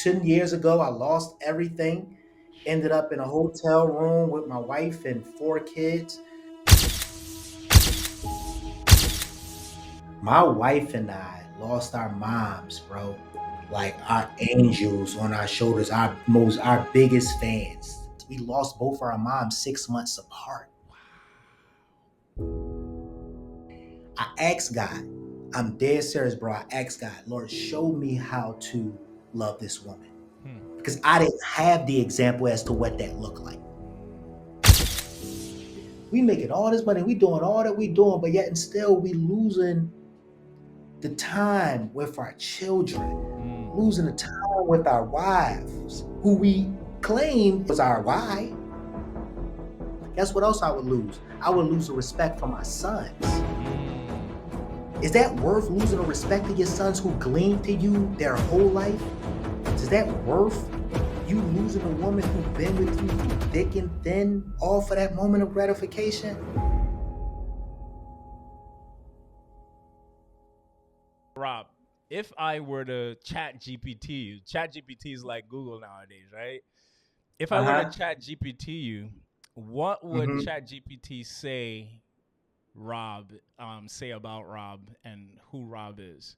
10 years ago, I lost everything. Ended up in a hotel room with my wife and 4 kids. My wife and I lost our moms, bro. Like our angels on our shoulders, our biggest fans. We lost both our moms 6 months apart. I asked God, I'm dead serious, bro. I asked God, Lord, show me how to love this woman. Hmm. Because I didn't have the example as to what that looked like. We making all this money, we doing all that we doing, but yet and still we losing the time with our children, Mm. losing the time with our wives, who we claim was our wife. Guess what else I would lose? I would lose the respect for my sons. Mm. Is that worth losing the respect of your sons who gleaned to you their whole life? Is that worth you losing a woman who's been with you through thick and thin, all for that moment of gratification? Rob, if I were to chat GPT you, chat GPT is like Google nowadays, right? If I Uh were to huh. chat GPT you, what would Mm-hmm. chat GPT say about Rob and who Rob is?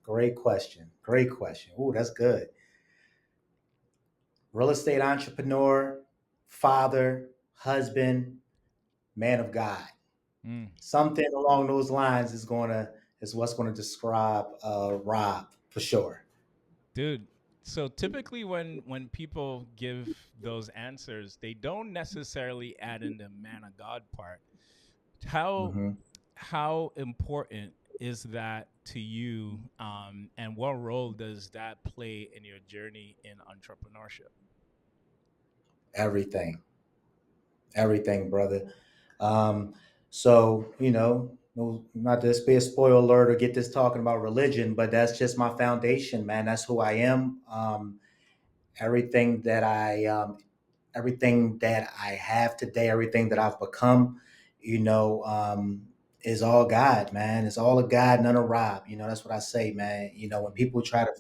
Great question. Great question. Ooh, that's good. Real estate entrepreneur, father, husband, man of God. Mm. Something along those lines is what's gonna describe Rob for sure. Dude, so typically when people give those answers, they don't necessarily add in the man of God part. How Mm-hmm. how important is that to you, and what role does that play in your journey in entrepreneurship? Everything, everything, brother. Um, so no, not to be a spoiler alert or get this talking about religion, but that's just my foundation, man. That's who I am. Everything that everything that I have today, everything that I've become, you know, um, is all God, man. It's all a God, none of Rob. That's what I say, man. When people try to,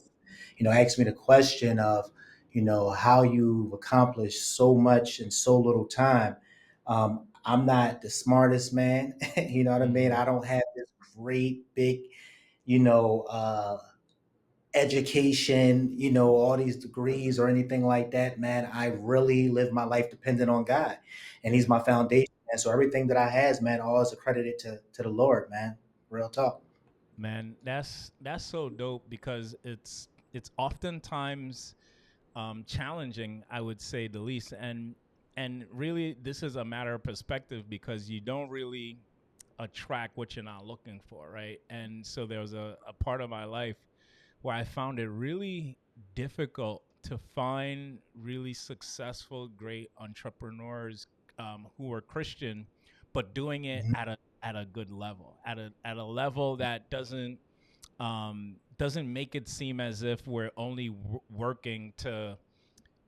ask me the question of, how you've accomplished so much in so little time. I'm not the smartest man. You know what I mean? Mm-hmm. I don't have this great big, you know, education, all these degrees or anything like that, man. I really live my life dependent on God, and He's Yeah. my foundation. And so everything that I has, man, all is accredited to the Lord, man. Real talk. Man, that's so dope because it's oftentimes challenging, I would say the least, and really this is a matter of perspective because you don't really attract what you're not looking for, right? And so there was a part of my life where I found it really difficult to find really successful, great entrepreneurs who were Christian, but doing it Mhm. at a good level, at a level that doesn't make it seem as if we're only working to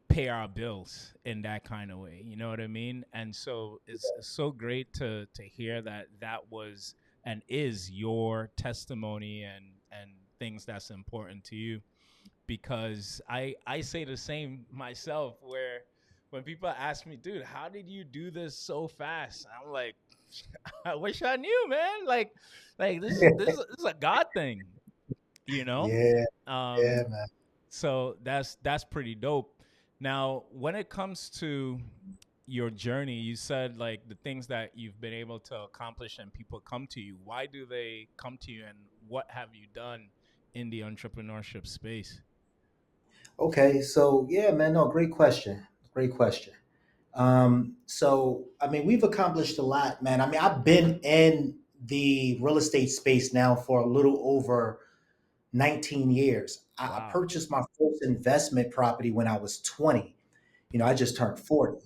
pay our bills in that kind of way. You know what I mean? And so it's so great to hear that that was and is your testimony and things that's important to you, because I say the same myself, where when people ask me, dude, how did you do this so fast? I'm like, I wish I knew, man. Like this is a God thing, you know? Yeah, yeah, Um man. so that's pretty dope. Now, when it comes to your journey, you said like the things that you've been able to accomplish and people come to you. Why do they come to you, and what have you done in the entrepreneurship space? Okay, so yeah, man. No, great question. Great question. So I mean, we've accomplished a lot, man. I mean, I've been in the real estate space now for a little over 19 years. I Wow. purchased my first investment property when I was 20. I just turned 40.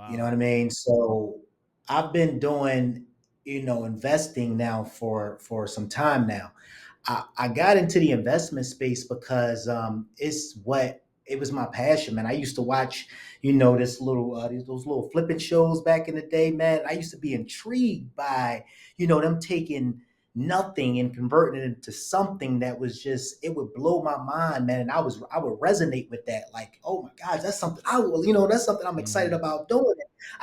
You know Wow. what I mean? So I've been doing, investing now for some time now. I got into the investment space because it was my passion, man. I used to watch, this little those little flipping shows back in the day, man. I used to be intrigued by, them taking nothing and converting it into something that was just, it would blow my mind, man. And I would resonate with that. Like, oh my gosh, that's something I will, that's something I'm excited Mm-hmm. about doing.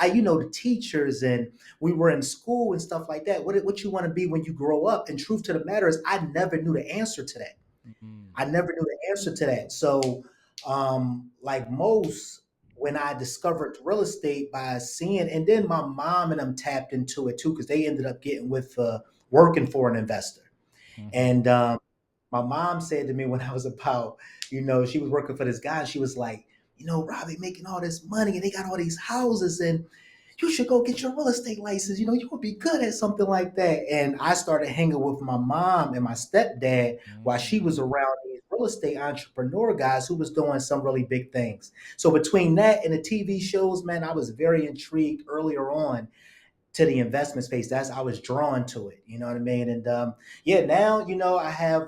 The teachers, and we were in school and stuff like that. What you want to be when you grow up? And truth to the matter is, I never knew the answer to that. Mm-hmm. I never knew the answer to that. So, like most, when I discovered real estate by seeing, and then my mom and them tapped into it too, because they ended up getting with working for an investor. Mm-hmm. And my mom said to me when I was about, she was working for this guy, and she was like, Robbie making all this money and they got all these houses, and you should go get your real estate license. You would be good at something like that. And I started hanging with my mom and my stepdad while she Mm-hmm. was around these real estate entrepreneur guys who was doing some really big things. So between that and the TV shows, man, I was very intrigued earlier on to the investment space. That's, I was drawn to it. You know what I mean? And yeah, now I have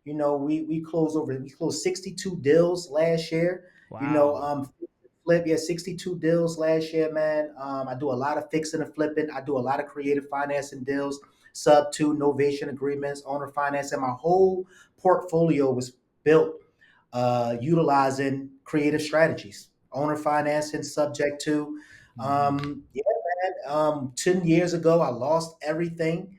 we closed 62 deals last year. You know, Wow. flip, yeah, 62 deals last year, man. I do a lot of fixing and flipping. I do a lot of creative financing deals, sub two, novation agreements, owner financing. My whole portfolio was built utilizing creative strategies, owner financing, subject to. Mm-hmm. Yeah, man. 10 years ago, I lost everything.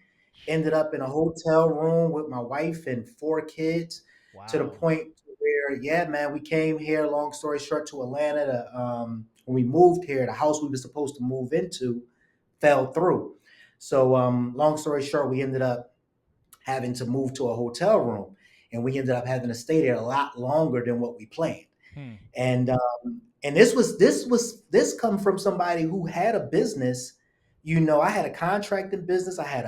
Ended up in a hotel room with my wife and four kids, to the Wow. point where, yeah, man, we came here, long story short, to Atlanta. When we moved here, the house we were supposed to move into fell through. So, long story short, we ended up having to move to a hotel room, and we ended up having to stay there a lot longer than what we planned. Hmm. And this come from somebody who had a business. I had a contracting business. I had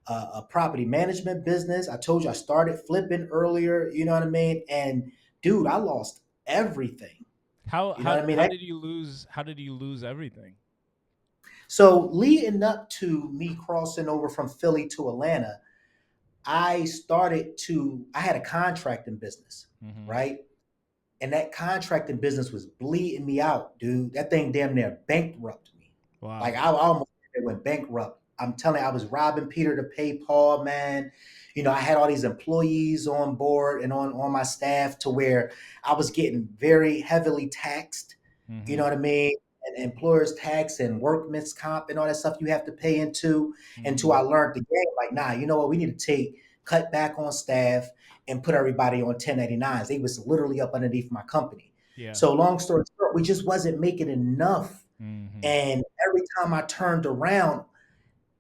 a property management business. I told you I started flipping earlier. You know what I mean? And dude, I lost everything. How You know how what I mean? how did you lose? How did you lose everything? So leading up to me crossing over from Philly to Atlanta, I had a contracting business, Mm-hmm. right? And that contracting business was bleeding me out, dude. That thing damn near bankrupted me. Like, Wow. I almost went bankrupt. I'm telling you, I was robbing Peter to pay Paul, man. I had all these employees on board and on my staff, to where I was getting very heavily taxed. You Mm-hmm. know what I mean? And employers tax and workman's comp and all that stuff you have to pay into. Until Mm-hmm. I learned the game, like, nah, you know what? We need to cut back on staff and put everybody on 1099s. They was literally up underneath my company. Yeah. So long story short, we just wasn't making enough. Mm-hmm. And every time I turned around,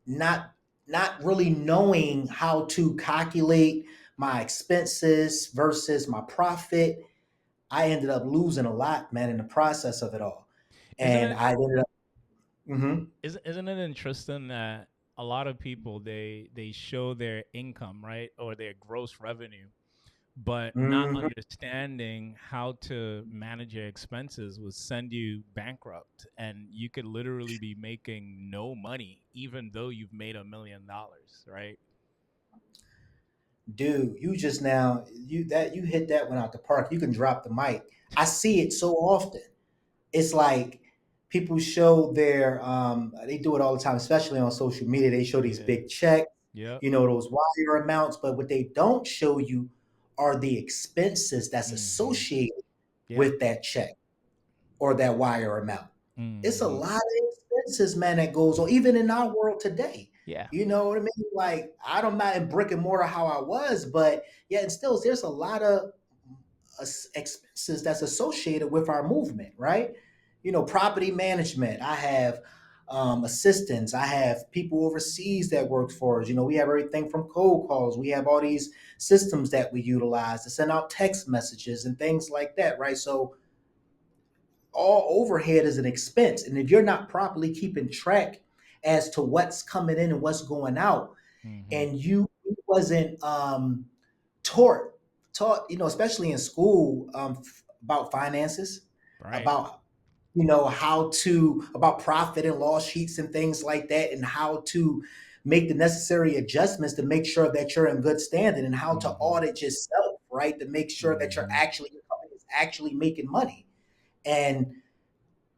not not really knowing how to calculate my expenses versus my profit, I ended up losing a lot, man, in the process of it all. Isn't And it I ended up, mhm. isn't it interesting that a lot of people they show their income, right, or their gross revenue, but not Mhm. understanding how to manage your expenses will send you bankrupt, and you could literally be making no money even though you've made $1 million, right? Dude, you hit that one out the park. You can drop the mic. I see it so often. It's like people show they do it all the time, especially on social media. They show these Yeah. big checks, Yep. those wire amounts, but what they don't show you are the expenses that's Mm-hmm. associated Yep. with that check or that wire amount. It's a Mm-hmm. lot of expenses, man, that goes on, even in our world today. Yeah. You know what I mean? Like, I'm not in brick and mortar how I was, but yeah, and still, there's a lot of expenses that's associated with our movement, right? Property management. I have assistants. I have people overseas that work for us. We have everything from cold calls. We have all these systems that we utilize to send out text messages and things like that, right? So all overhead is an expense. And if you're not properly keeping track as to what's coming in and what's going out, Mm-hmm. and you wasn't taught taught, especially in school, about finances, Right. about how to about profit and loss sheets and things like that, and how to make the necessary adjustments to make sure that you're in good standing, and how to Mm-hmm. audit yourself, right, to make sure that Mm-hmm. your company is actually making money. And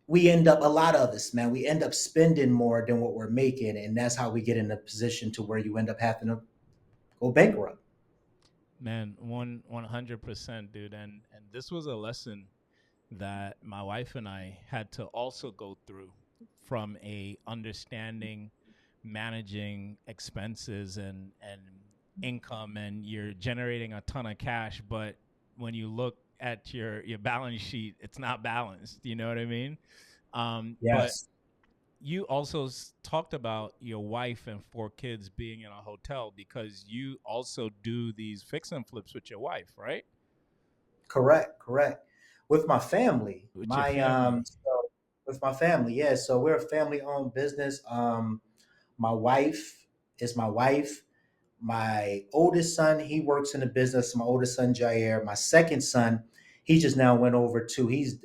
we end up, a lot of us, man, we end up spending more than what we're making, and that's how we get in a position to where you end up having to go bankrupt. Man, 100%, dude. And this was a lesson that my wife and I had to also go through from a understanding managing expenses and income, and you're generating a ton of cash, but when you look at your balance sheet, it's not balanced. You know what I mean? But Yes. you also talked about your wife and 4 kids being in a hotel because you also do these fix and flips with your wife, right? Correct, correct. With my family, With your family. with my family, yeah. So we're a family-owned business. My wife is my wife. My oldest son, he works in the business. My oldest son, Jair. My second son, he just now went over to he's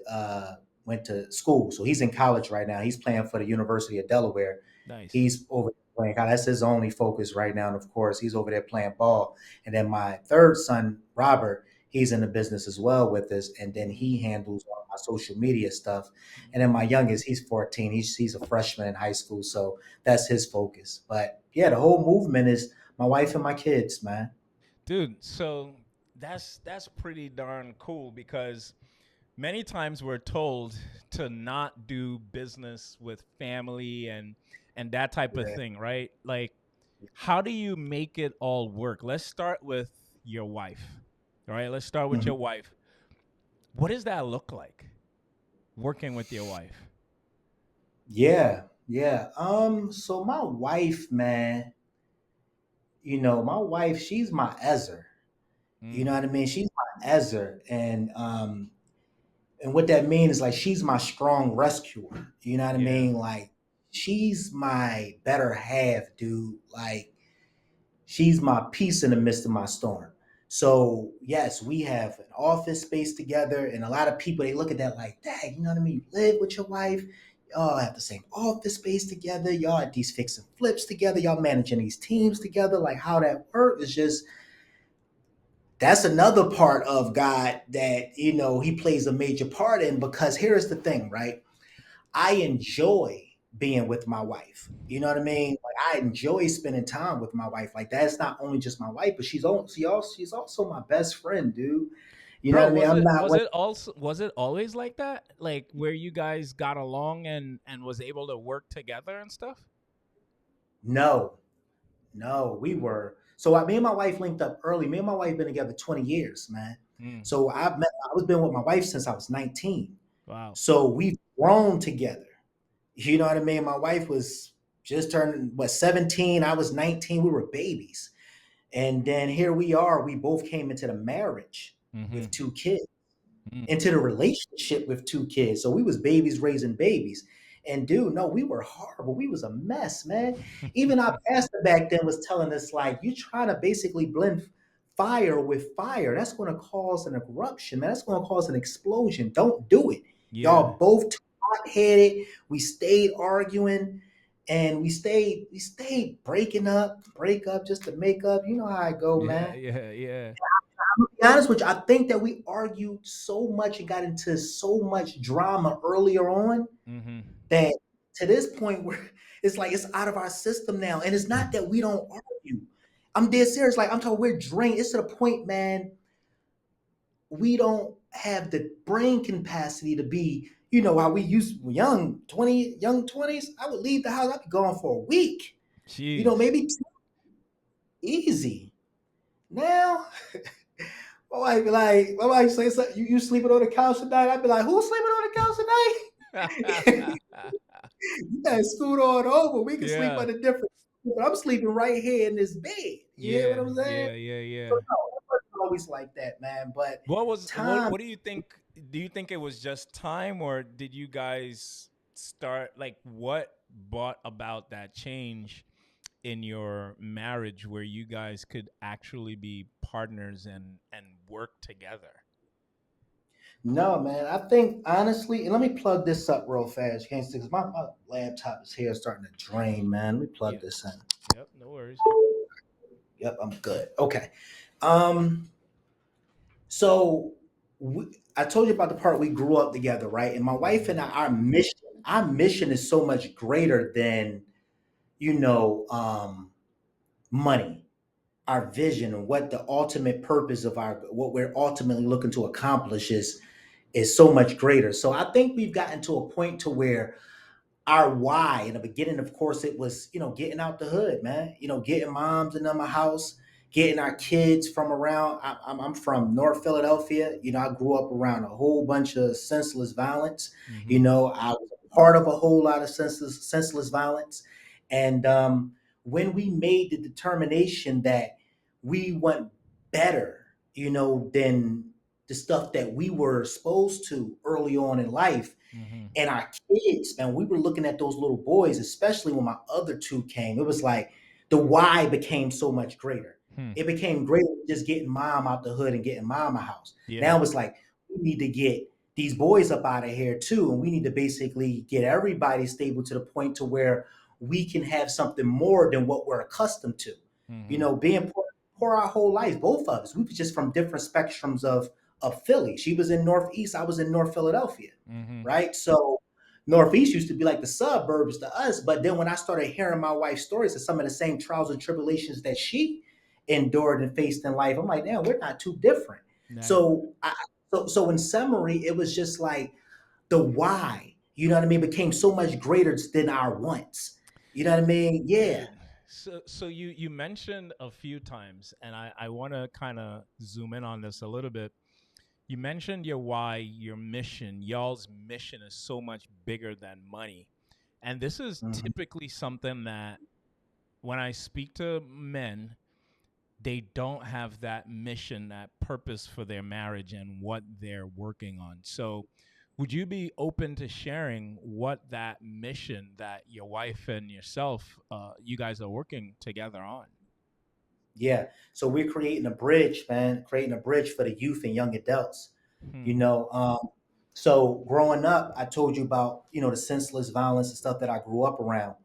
went to school, so he's in college right now. He's playing for the University of Delaware. Nice. He's over there playing college. That's his only focus right now. And of course, he's over there playing ball. And then my third son, Robert, he's in the business as well with us. And then Mm-hmm. he handles all my social media stuff. And then my youngest, he's 14. He's a freshman in high school, so that's his focus. But yeah, the whole movement is my wife and my kids, man. Dude, so that's pretty darn cool because many times we're told to not do business with family and that type of Yeah. thing, right? Like, how do you make it all work? Let's start with your wife. All right, let's start with Mhm. your wife. What does that look like working with your wife? Yeah, yeah. So my wife, man, my wife, she's my Ezer. You know Mm, what I mean? She's my Ezer. And what that means is like she's my strong rescuer. You know what I yeah. mean? Like she's my better half, dude. Like she's my peace in the midst of my storm. So yes, we have an office space together, and a lot of people they look at that like, dang, you know what I mean? You live with your wife, y'all have the same office space together, y'all at these fix and flips together, y'all managing these teams together. Like how that works is just that's another part of God that He plays a major part in because here's the thing, right? I enjoy being with my wife. You know what I mean? Like I enjoy spending time with my wife. Like that's not only just my wife, but she's also my best friend, dude. You know Bro, what I mean? was I'm it not was like it also was it always like that? Like where you guys got along and was able to work together and stuff? no, no, we were. So me and my wife linked up early. Me and my wife been together 20 years, man. Mm, So I was been with my wife since I was 19. wow. So we've grown together. You know what I mean? My wife was just turning 17. I was 19. We were babies. And then here we are. We both came into the marriage with Mm-hmm. 2 kids, Mm. into the relationship with 2 kids. So we was babies raising babies. And dude, no, we were horrible. We was a mess, man. Even our pastor back then was telling us like, you trying to basically blend fire with fire. That's going to cause an eruption, man. That's going to cause an explosion. Don't do it. Yeah. Y'all both too hot-headed. We stayed arguing and we stayed break up just to make up. You know how I go, Yeah, man. yeah, yeah. To be honest with you, I think that we argued so much and got into so much drama earlier on Mm-hmm. that to this point where it's like it's out of our system now. And it's not that we don't argue. I'm dead serious. Like I'm talking, we're drained. It's to the point, man, we don't have the brain capacity to be, how we used young 20s. I would leave the house, I'd be gone for a week. Jeez. Maybe easy. Now my wife say something, you sleeping on the couch tonight? I'd be like, who's sleeping on the couch tonight? You gotta scoot on over. We can sleep Yeah. on a different, but I'm sleeping right here in this bed. You hear what Yeah, I'm saying? yeah, yeah, So yeah. no, it wasn't always like that, man. But time, What do you think, do you think it was just time, or did you guys start, like, what brought about that change in your marriage where you guys could actually be partners and work together? no, man. I think honestly, and let me plug this up real fast. You can't see because my laptop is here starting to drain, man. Let me plug Yeah. this in. Yep, no worries. Yep, I'm good. Okay. Um, so I told you about the part we grew up together, right? And my wife and I, Mhm. our mission is so much greater than, you know, um, money. our vision and what the ultimate purpose of our what we're ultimately looking to accomplish is so much greater. So I think we've gotten to a point to where our why in the beginning, of course, it was, getting out the hood, man, getting moms in my house, getting our kids from around. I'm from North Philadelphia. I grew up around a whole bunch of senseless violence. Mm-hmm. I was a part of a whole lot of senseless violence. And when we made the determination that we want better, than the stuff that we were exposed to early on in life, Mm-hmm. and our kids, man, we were looking at those little boys, especially when my other two came. It was like the why became so much greater. Hmm. It became greater than just getting mom out the hood and getting mom a house. Yeah. Now it's like we need to get these boys up out of here too, and we need to basically get everybody stable to the point to where we can have something more than what we're accustomed to. Mm-hmm. Being poor our whole life, both of us. We were just from different spectrums of Philly. She was in Northeast, I was in North Philadelphia, Mm-hmm. right? So Northeast used to be like the suburbs to us. But then when I started hearing my wife's stories of some of the same trials and tribulations that she endured and faced in life, I'm like, damn, we're not too different. Nice. So in summary, it was just like the why, you know what I mean, became so much greater than our wants. You know what I mean? Yeah. Dude, so you mentioned a few times, and I want to kind of zoom in on this a little bit. You mentioned your why, your mission, y'all's mission is so much bigger than money. And this is Mhm. typically something that when I speak to men, they don't have that mission, that purpose for their marriage and what they're working on. So, would you be open to sharing what that mission that your wife and yourself, you guys are working together on? Yeah. So we're creating a bridge, man, creating a bridge for the youth and young adults. Hmm. You know, um, so growing up, I told you about, the senseless violence and stuff that I grew up around.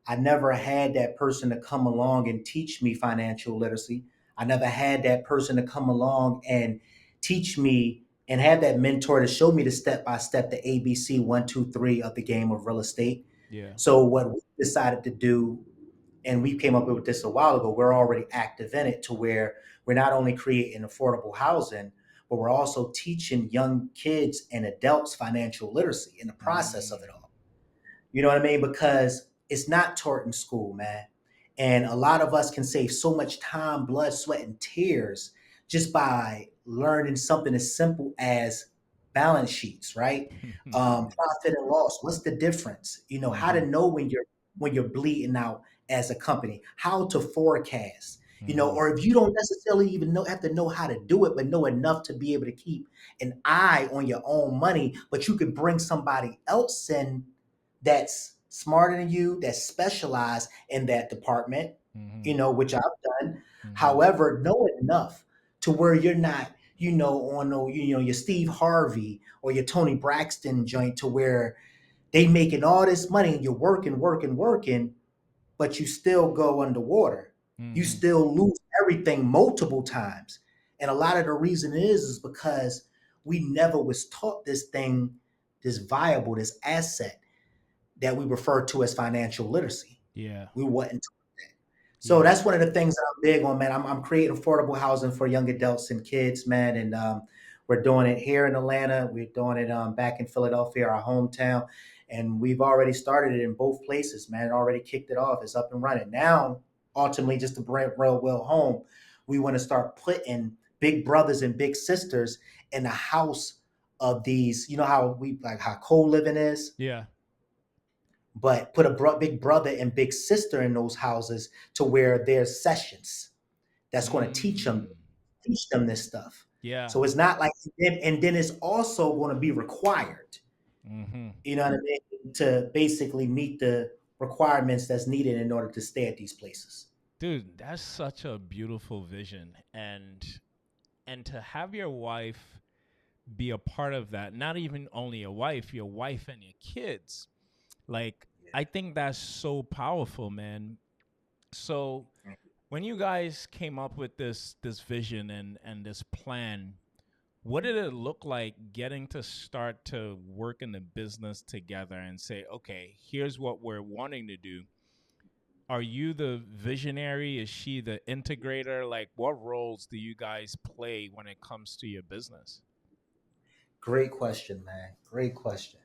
I never had that person to come along and teach me financial literacy. I never had that person to come along and teach me and have that mentor to show me the step by step, the ABC 1, 2, 3 of the game of real estate. Yeah. So what we decided to do, and we came up with this a while ago, we're already active in it to where we're not only creating affordable housing, but we're also teaching young kids and adults financial literacy in the process of it Mm. all. You know what I mean? Because it's not taught in school, man. And a lot of us can save so much time, blood, sweat, and tears just by learning something as simple as balance sheets, right? Profit and loss. What's the difference? How Mm-hmm. to know when you're bleeding out as a company, how to forecast, Mm-hmm. or if you don't necessarily even have to know how to do it, but know enough to be able to keep an eye on your own money, but you could bring somebody else in that's smarter than you, that's specialized in that department, Mm-hmm. which I've done. Mm-hmm. However, know enough to where you're not, on no, your Steve Harvey or your Tony Braxton joint to where they making all this money and you're working, working, working, but you still go underwater. You Mm-hmm. still lose everything multiple times. And a lot of the reason is because we never was taught this thing, this viable, this asset that we refer to as financial literacy. Yeah. We wasn't. So Yeah. that's one of the things that I'm big on, man. I'm creating affordable housing for young adults and kids, man. And we're doing it here in Atlanta. We're doing it back in Philadelphia, our hometown. And we've already started it in both places, man. Already kicked it off. It's up and running. Now, ultimately, just to bring real well home, we want to start putting big brothers and big sisters in the house of these. You know how we like how co-living is, Yeah. but put a big brother and big sister in those houses to where there's sessions that's going to Mm. teach them this stuff. Yeah. So it's not like, and then it's also going to be required, Mm-hmm. you know what I mean, to basically meet the requirements that's needed in order to stay at these places. Dude, that's such a beautiful vision. And to have your wife be a part of that, not even only your wife and your kids. Like, I think that's so powerful, man. So when you guys came up with this vision and this plan, what did it look like getting to start to work in the business together and say, okay, here's what we're wanting to do. Are you the visionary? Is she the integrator? Like, what roles do you guys play when it comes to your business? Great question, man. Great question.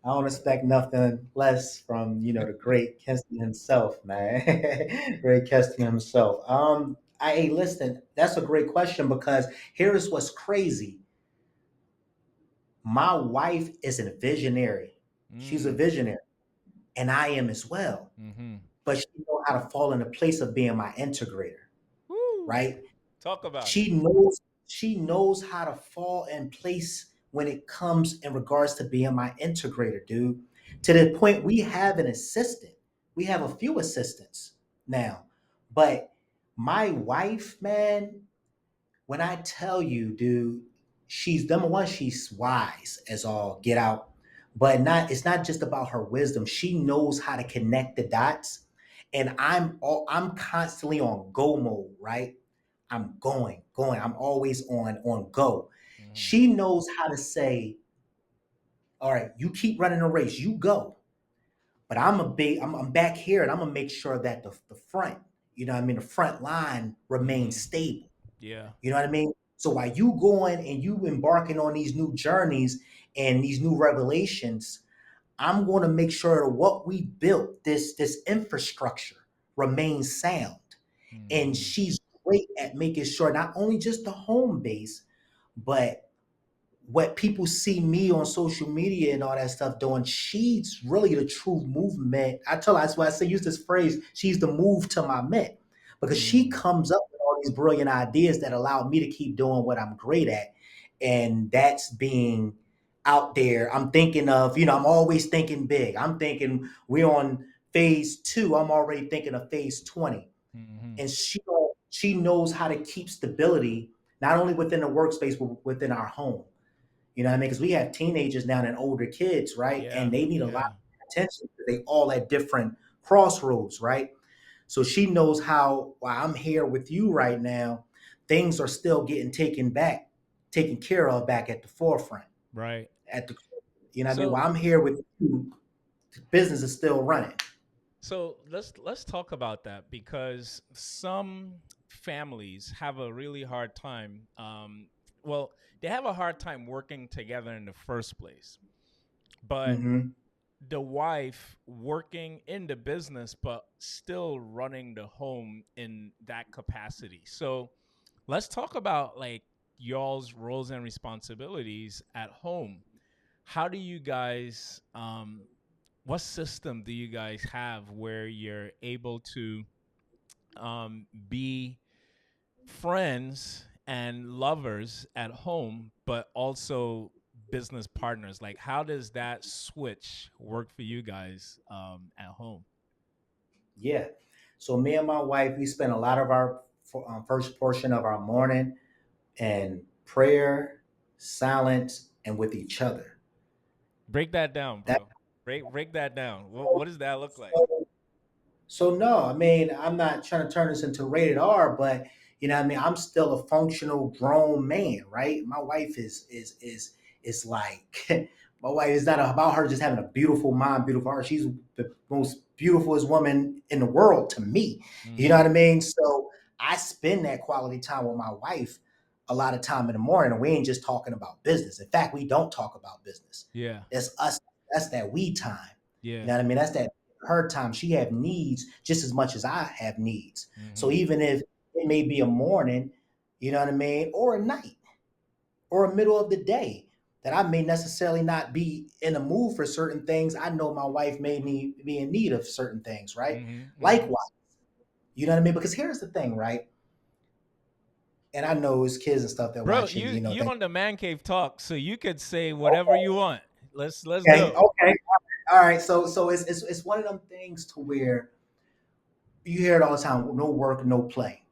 I don't expect nothing less from the great Kinston himself, man. Great Kinston himself. Hey, listen, that's a great question because here's what's crazy. My wife is a visionary. She's a Mm, visionary, and I am as well. mm-hmm. But she knows how to fall into place of being my integrator, Woo! right? Talk about it. She knows how to fall in place when it comes in regards to being my integrator, dude. To the point we have an assistant. We have a few assistants now. But my wife, man, when I tell you, dude, she's number one, she's wise as all get out. But not it's not just about her wisdom. She knows how to connect the dots. And I'm constantly on go mode, right? I'm going. I'm always on go. Mm-hmm. She knows how to say, all right, you keep running a race, you go. But I'm back here and I'm gonna make sure that the front, what I mean, the front line remains Mm-hmm. stable. Yeah. You know what I mean? So while you going and you embarking on these new journeys and these new revelations, I'm going to make sure that what we built, this infrastructure, remains sound. And Mm-hmm. she's great at making sure not only just the home base, but what people see me on social media and all that stuff doing, she's really the true movement. I tell her, that's why I say use this phrase, she's the move to my mint. Because she Mm. comes up with all these brilliant ideas that allow me to keep doing what I'm great at. And that's being out there. I'm thinking of, I'm always thinking big. I'm thinking we're on phase 2. I'm already thinking of phase 20. Mm-hmm. And she knows how to keep stability, not only within the workspace, but within our home. You know what I mean? Because we have teenagers now and older kids, right? Yeah. And they need a lot Yeah. of attention. They all at different crossroads, right? So she knows how while I'm here with you right now, things are still getting taken care of back at the forefront. Right. At the what I mean? So While I'm here with you, the business is still running. So let's talk about that because some families have a really hard time. Well, they have a hard time working together in the first place. But Mm-hmm. the wife working in the business, but still running the home in that capacity. So let's talk about like y'all's roles and responsibilities at home. How do you guys what system do you guys have where you're able to be friends and lovers at home, but also business partners? Like, how does that switch work for you guys at home? Yeah. So me and my wife, we spend a lot of our first portion of our morning in prayer, silence, and with each other. Break that down, That bro. Break that down. What does that look like? so, so no, I mean, I'm not trying to turn this into rated R, but what I mean, I'm still a functional grown man, right? My wife is like my wife is not about her just having a beautiful mind, beautiful heart. She's the most beautifulest woman in the world to me. You know Mm-hmm. what I mean? So I spend that quality time with my wife a lot of time in the morning, and we ain't just talking about business. In fact, we don't talk about business. Yeah. It's us. That's that we time. You Yeah. know what I mean? That's that her time. She have needs just as much as I have needs. So Mm-hmm. even if it may be a morning, you know what I mean, or a night, or a middle of the day that I may necessarily not be in the mood for certain things, I know my wife may be in need of certain things, right? Mm-hmm. Mm-hmm. Likewise, you know what I mean? Because here's the thing, right? And I know it's kids and stuff that Bro, watching, you think, on the man cave talk, so you could say whatever you want. Let's okay, go. okay, all right. So it's one of them things to where you hear it all the time: no work, no play.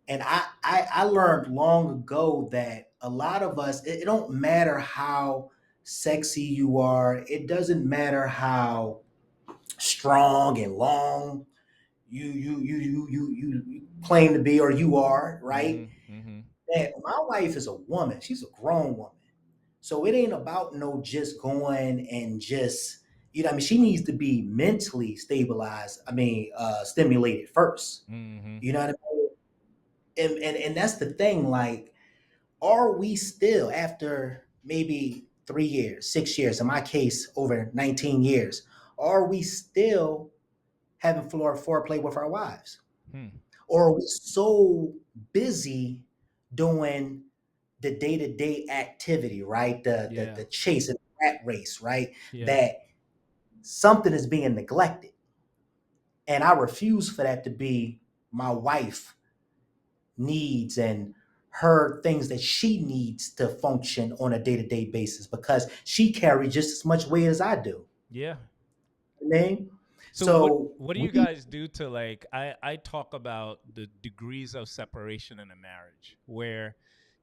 And I learned long ago that a lot of us, it don't matter how sexy you are, it doesn't matter how strong and long you claim to be or you are, right? Mm-hmm. Mm-hmm. That my wife is a woman, she's a grown woman. So it ain't about no just going and just, You know what I mean? She needs to be mentally stabilized. Stimulated first. Mm-hmm. You know what I mean? And that's the thing. Like, are we still after maybe 3 years, 6 years, in my case, over 19 years, are we still having floor foreplay with our wives? Hmm. Or are we so busy doing the day-to-day activity, right? Yeah. The chase and rat race, right? Yeah. That something is being neglected. And I refuse for that to be my wife needs and her things that she needs to function on a day-to-day basis because she carries just as much weight as I do. Yeah. You know what I mean? So So what do you we guys do to, like, I talk about the degrees of separation in a marriage where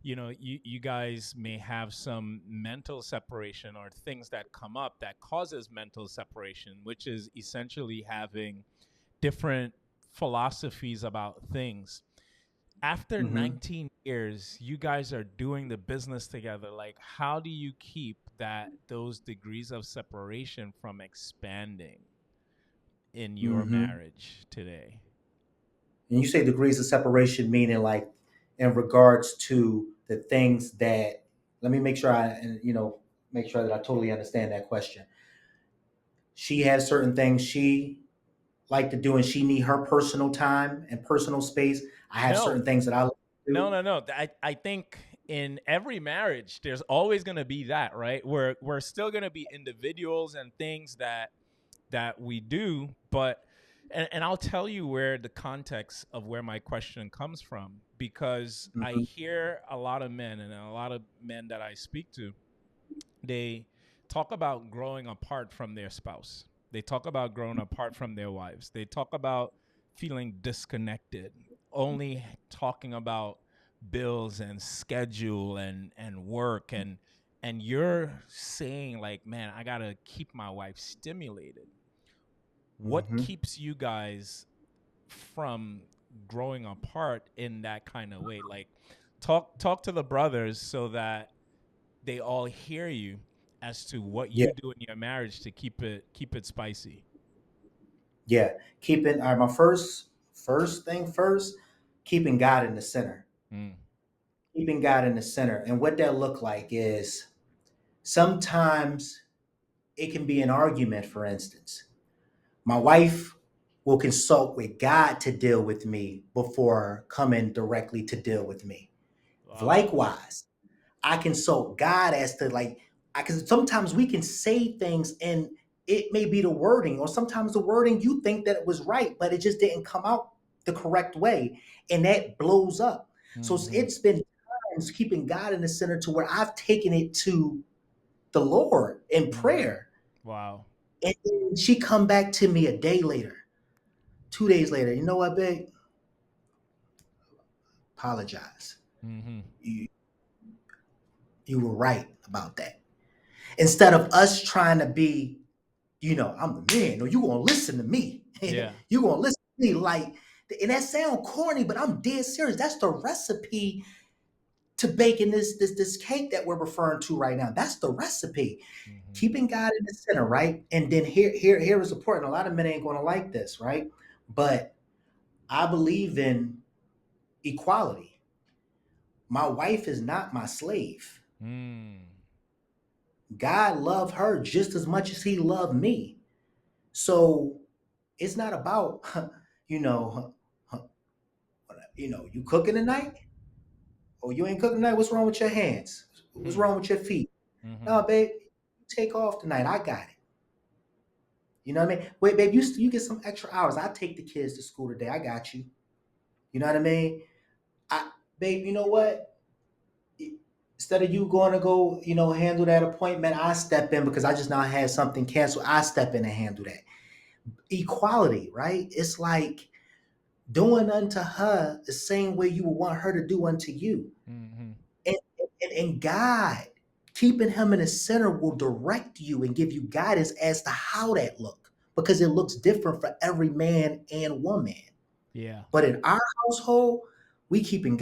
you guys may have some mental separation or things that come up that causes mental separation, which is essentially having different philosophies about things. After mhm. 19 years, you guys are doing the business together. Like, how do you keep those degrees of separation from expanding in your Mhm. marriage today? And you say degrees of separation, meaning like in regards to the things that. Let me make sure make sure that I totally understand that question. She has certain things she like to do, and she need her personal time and personal space. I have No, certain things that I like to no, do. no, no. I think in every marriage, there's always going to be that, right? We're still going to be individuals and things that we do, but and I'll tell you where the context of where my question comes from, because I Mhm. hear a lot of men and a lot of men that I speak to, they talk about growing apart from their spouse. They talk about growing apart from their wives. They talk about feeling disconnected, only talking about bills and schedule and work, and you're saying like, man, I got to keep my wife stimulated. What Mhm. keeps you guys from growing apart in that kind of way? Like, talk to the brothers so that they all hear you as to what Yeah. you do in your marriage to keep it spicy. Yeah. Keeping my first thing first, keeping God in the center. Mm. Keeping God in the center. And what that look like is sometimes it can be an argument, for instance. My wife will consult with God to deal with me before coming directly to deal with me. Wow. Likewise, I consult God as to like I can sometimes we can say things and it may be the wording, or sometimes the wording you think that it was right, but it just didn't come out the correct way, and that blows up. So Mm-hmm. it's been times keeping God in the center to where I've taken it to the Lord in Mm-hmm. prayer, Wow. and then she come back to me a day later, 2 days later. You know what, babe? Apologize. Mm-hmm. You you were right about that. Instead of us trying to be, I'm the man, or you gonna listen to me. Yeah. You gonna listen to me like, and that sound corny, but I'm dead serious. That's the recipe to baking this cake that we're referring to right now. That's the recipe. Mm-hmm. Keeping God in the center, right? And then here is important. A lot of men ain't gonna like this, right? But I believe in equality. My wife is not my slave. Mm. God loved her just as much as he loved me. So it's not about, you know, you cooking tonight? Oh, you ain't cooking tonight? What's wrong with your hands? What's Hmm. wrong with your feet? Mm-hmm. No, babe, take off tonight. I got it. You know what I mean? Wait, babe, you get some extra hours. I take the kids to school today. I got you. You know what I mean? I, babe, you know what? Instead of you going to go, handle that appointment, I step in because I just now had something canceled. I step in and handle that. Equality, right? It's like doing unto her the same way you would want her to do unto you. Mm-hmm. And, and God, keeping him in the center will direct you and give you guidance as to how that look, because it looks different for every man and woman. Yeah. But in our household, we keeping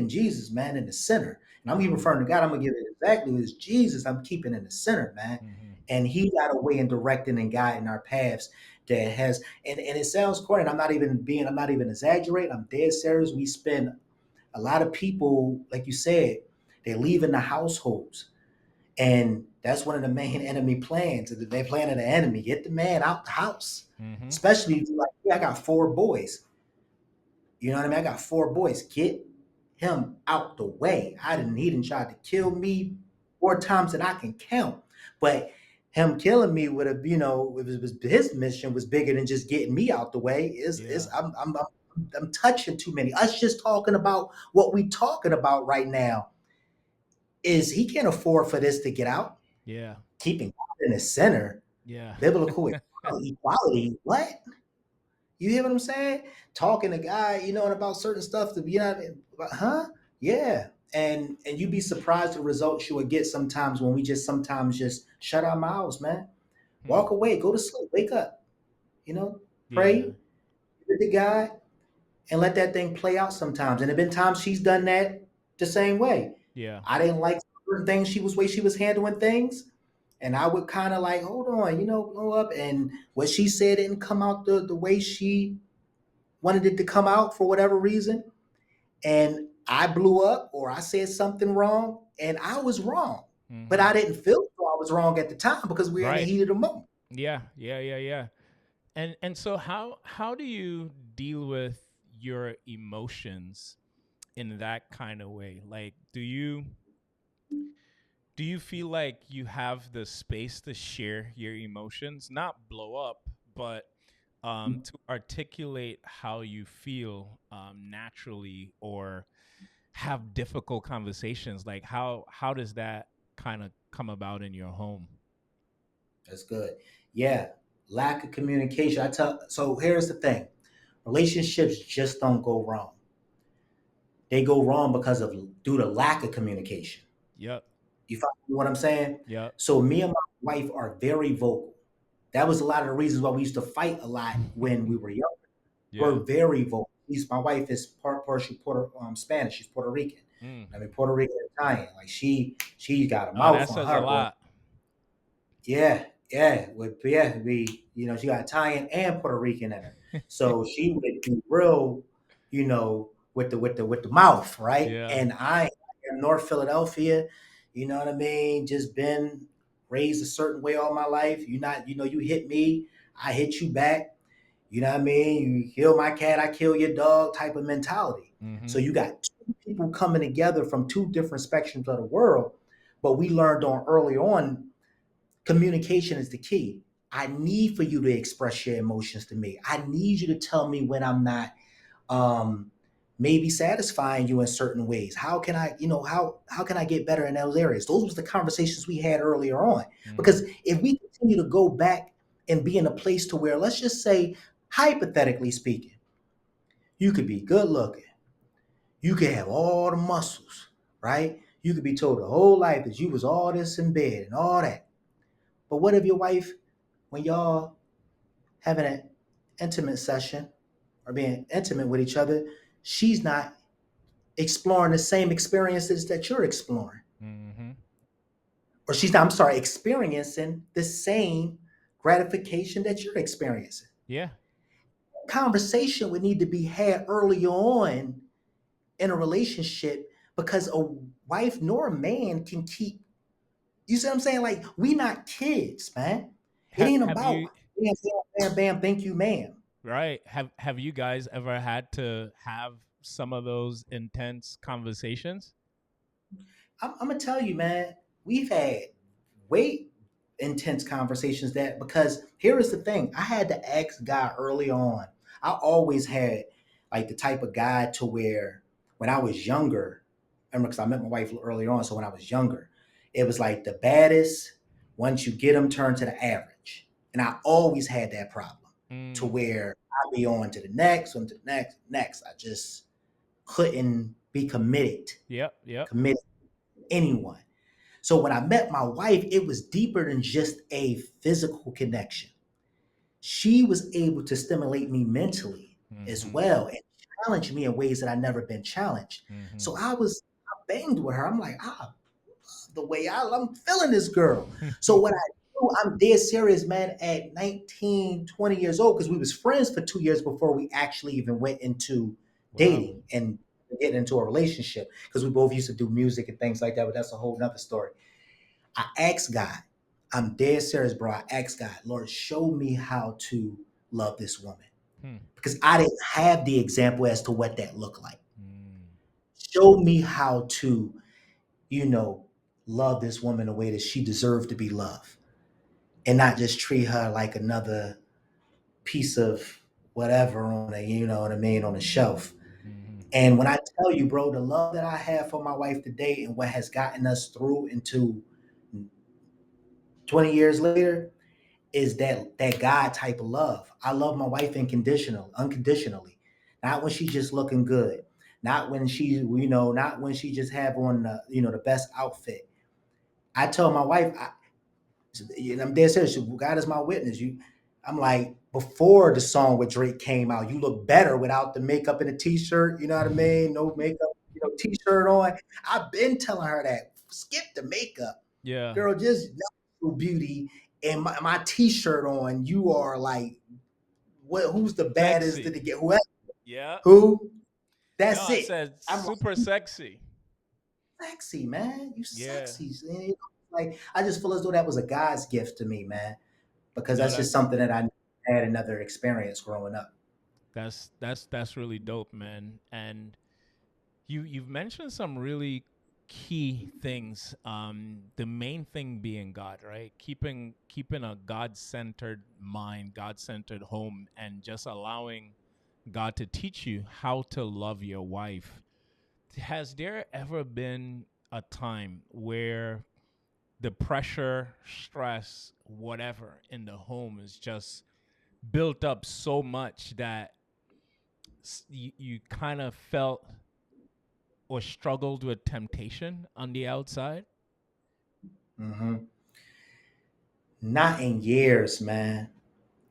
Jesus, man, in the center. And I'm even Mm-hmm. referring to God. I'm gonna give it exactly as Jesus. I'm keeping in the center, man. Mm-hmm. and he got a way in directing and guiding our paths that has, and it sounds corny, and I'm not even exaggerating, I'm dead serious. We spend a lot of people, like you said, they're leaving the households. And that's one of the main enemy plans. They planning the enemy, get the man out the house. Mm-hmm. Especially if you're like, yeah, I got 4 boys. You know what I mean? I got 4 boys. Get him out the way. He didn't try to kill me 4 times that I can count. But him killing me would have, his mission was bigger than just getting me out the way. Is Yeah. I'm touching too many. Us just talking about what we talking about right now is he can't afford for this to get out. Yeah. Keeping God in the center, Yeah. biblical equality. What? You hear what I'm saying? Talking to guy, about certain stuff to be, huh? Yeah. And you'd be surprised the results you would get sometimes when we sometimes just shut our mouths, man. Hmm. Walk away, go to sleep, wake up, Yeah. pray with the guy and let that thing play out sometimes. And there have been times she's done that the same way. Yeah. I didn't like certain things way she was handling things. And I would kind of like, hold on, blow up. And what she said didn't come out the way she wanted it to come out for whatever reason. And I blew up or I said something wrong and I was wrong. But Mm-hmm. I didn't feel I was wrong at the time because we were in the Right. heat of the moment. Yeah. Yeah. Yeah. Yeah. And so how do you deal with your emotions in that kind of way? Like, do you feel like you have the space to share your emotions, not blow up, but to articulate how you feel naturally, or have difficult conversations? Like, how does that kind of come about in your home? That's good. Yeah. Lack of communication. So here's the thing. Relationships just don't go wrong. They go wrong because of due to lack of communication. Yep. You follow what I'm saying? Yep. So me and my wife are very vocal. That was a lot of the reasons why we used to fight a lot when we were young. Yeah. We're very vocal. My wife is partially Spanish. She's Puerto Rican. Mm. I mean, Puerto Rican Italian. Like she got a Oh, mouth that on says a her, boy. lot. Yeah, yeah, she got Italian and Puerto Rican in her, so she would be real, with the mouth, right? Yeah. And I am North Philadelphia, you know what I mean? Just been raised a certain way all my life. You hit me, I hit you back. You know what I mean? You kill my cat, I kill your dog type of mentality. Mm-hmm. So you got two people coming together from two different spectrums of the world, but we learned on early on communication is the key. I need for you to express your emotions to me. I need you to tell me when I'm not um maybe satisfying you in certain ways. How can I, how can I get better in those areas? Those was the conversations we had earlier on. Mm-hmm. Because if we continue to go back and be in a place to where, let's just say, hypothetically speaking, you could be good looking, you could have all the muscles, right? You could be told the whole life that you was all this in bed and all that. But what if your wife, when y'all having an intimate session or being intimate with each other, she's not exploring the same experiences that you're exploring? Mm-hmm. Or she's not, I'm sorry, experiencing the same gratification that you're experiencing. Yeah. Conversation would need to be had early on in a relationship because a wife nor a man can keep, you see what I'm saying? Like, we not kids, man. It ain't Have about you bam, bam, bam, bam, thank you, ma'am. right? Have you guys ever had to have some of those intense conversations? I'm gonna tell you, man, we've had way intense conversations that because here is the thing. I had to ask God early on. I always had like the type of guy to where when I was younger, remember because I met my wife earlier on, so when I was younger, it was like the baddest, once you get them, turn to the average. And I always had that problem to Mm. where I'd be on to the next, on to the next, next. I just couldn't be Yep. Yep. committed anyone. So when I met my wife, it was deeper than just a physical connection. She was able to stimulate me mentally as Mm-hmm. well and challenge me in ways that I never been challenged. Mm-hmm. So I banged with her. I'm like, the way I'm feeling this girl. So what I Dude, I'm dead serious, man. At 19, 20 years old, because we was friends for 2 years before we actually even went into Wow. dating and getting into a relationship. Because we both used to do music and things like that, but that's a whole nother story. I asked God, I'm dead serious, bro. I asked God, Lord, show me how to love this woman. Hmm. Because I didn't have the example as to what that looked like. Mm. Show me how to, you know, love this woman the way that she deserved to be loved and not just treat her like another piece of whatever on a, you know what I mean, on a shelf. Mhm. And when I tell you, bro, the love that I have for my wife today and what has gotten us through into 20 years later is that God type of love. I love my wife unconditionally. Not when she's just looking good. Not when she, not when she just have on the, the best outfit. I tell my wife, I'm dead serious. God is my witness. I'm like, before the song with Drake came out, you look better without the makeup and the t-shirt. You know what I mean? No makeup, t-shirt on. I've been telling her that. Skip the makeup, Yeah. girl. Just natural beauty and my t-shirt on. You are like, what? Who's the baddest Sexy. to get? Whoever, Yeah. who? No, That's I it. said I'm super sexy. sexy, man. You Yeah. sexy. And, like I just feel as though that was a God's gift to me, man, because No, that's just something that I had another experience growing up. that's really dope, man. And you've mentioned some really key things. The main thing being God, right? Keeping a God centered mind, God centered home, and just allowing God to teach you how to love your wife. Has there ever been a time where the pressure, stress, whatever in the home is just built up so much that you kind of felt or struggled with temptation on the outside? Hmm. Not in years, man.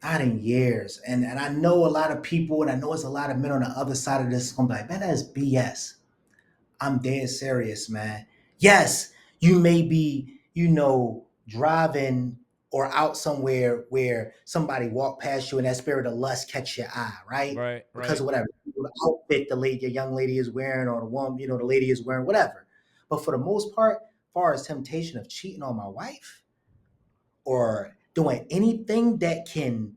Not in years. And I know a lot of people, and I know it's a lot of men on the other side of this. I'm like, man, that's BS. I'm dead serious, man. Yes, you may be, driving or out somewhere where somebody walked past you and that spirit of lust catch your eye, right? Right, Because right. of whatever the outfit the young lady is wearing, or the woman, the lady is wearing, whatever. But for the most part, as far as temptation of cheating on my wife or doing anything that can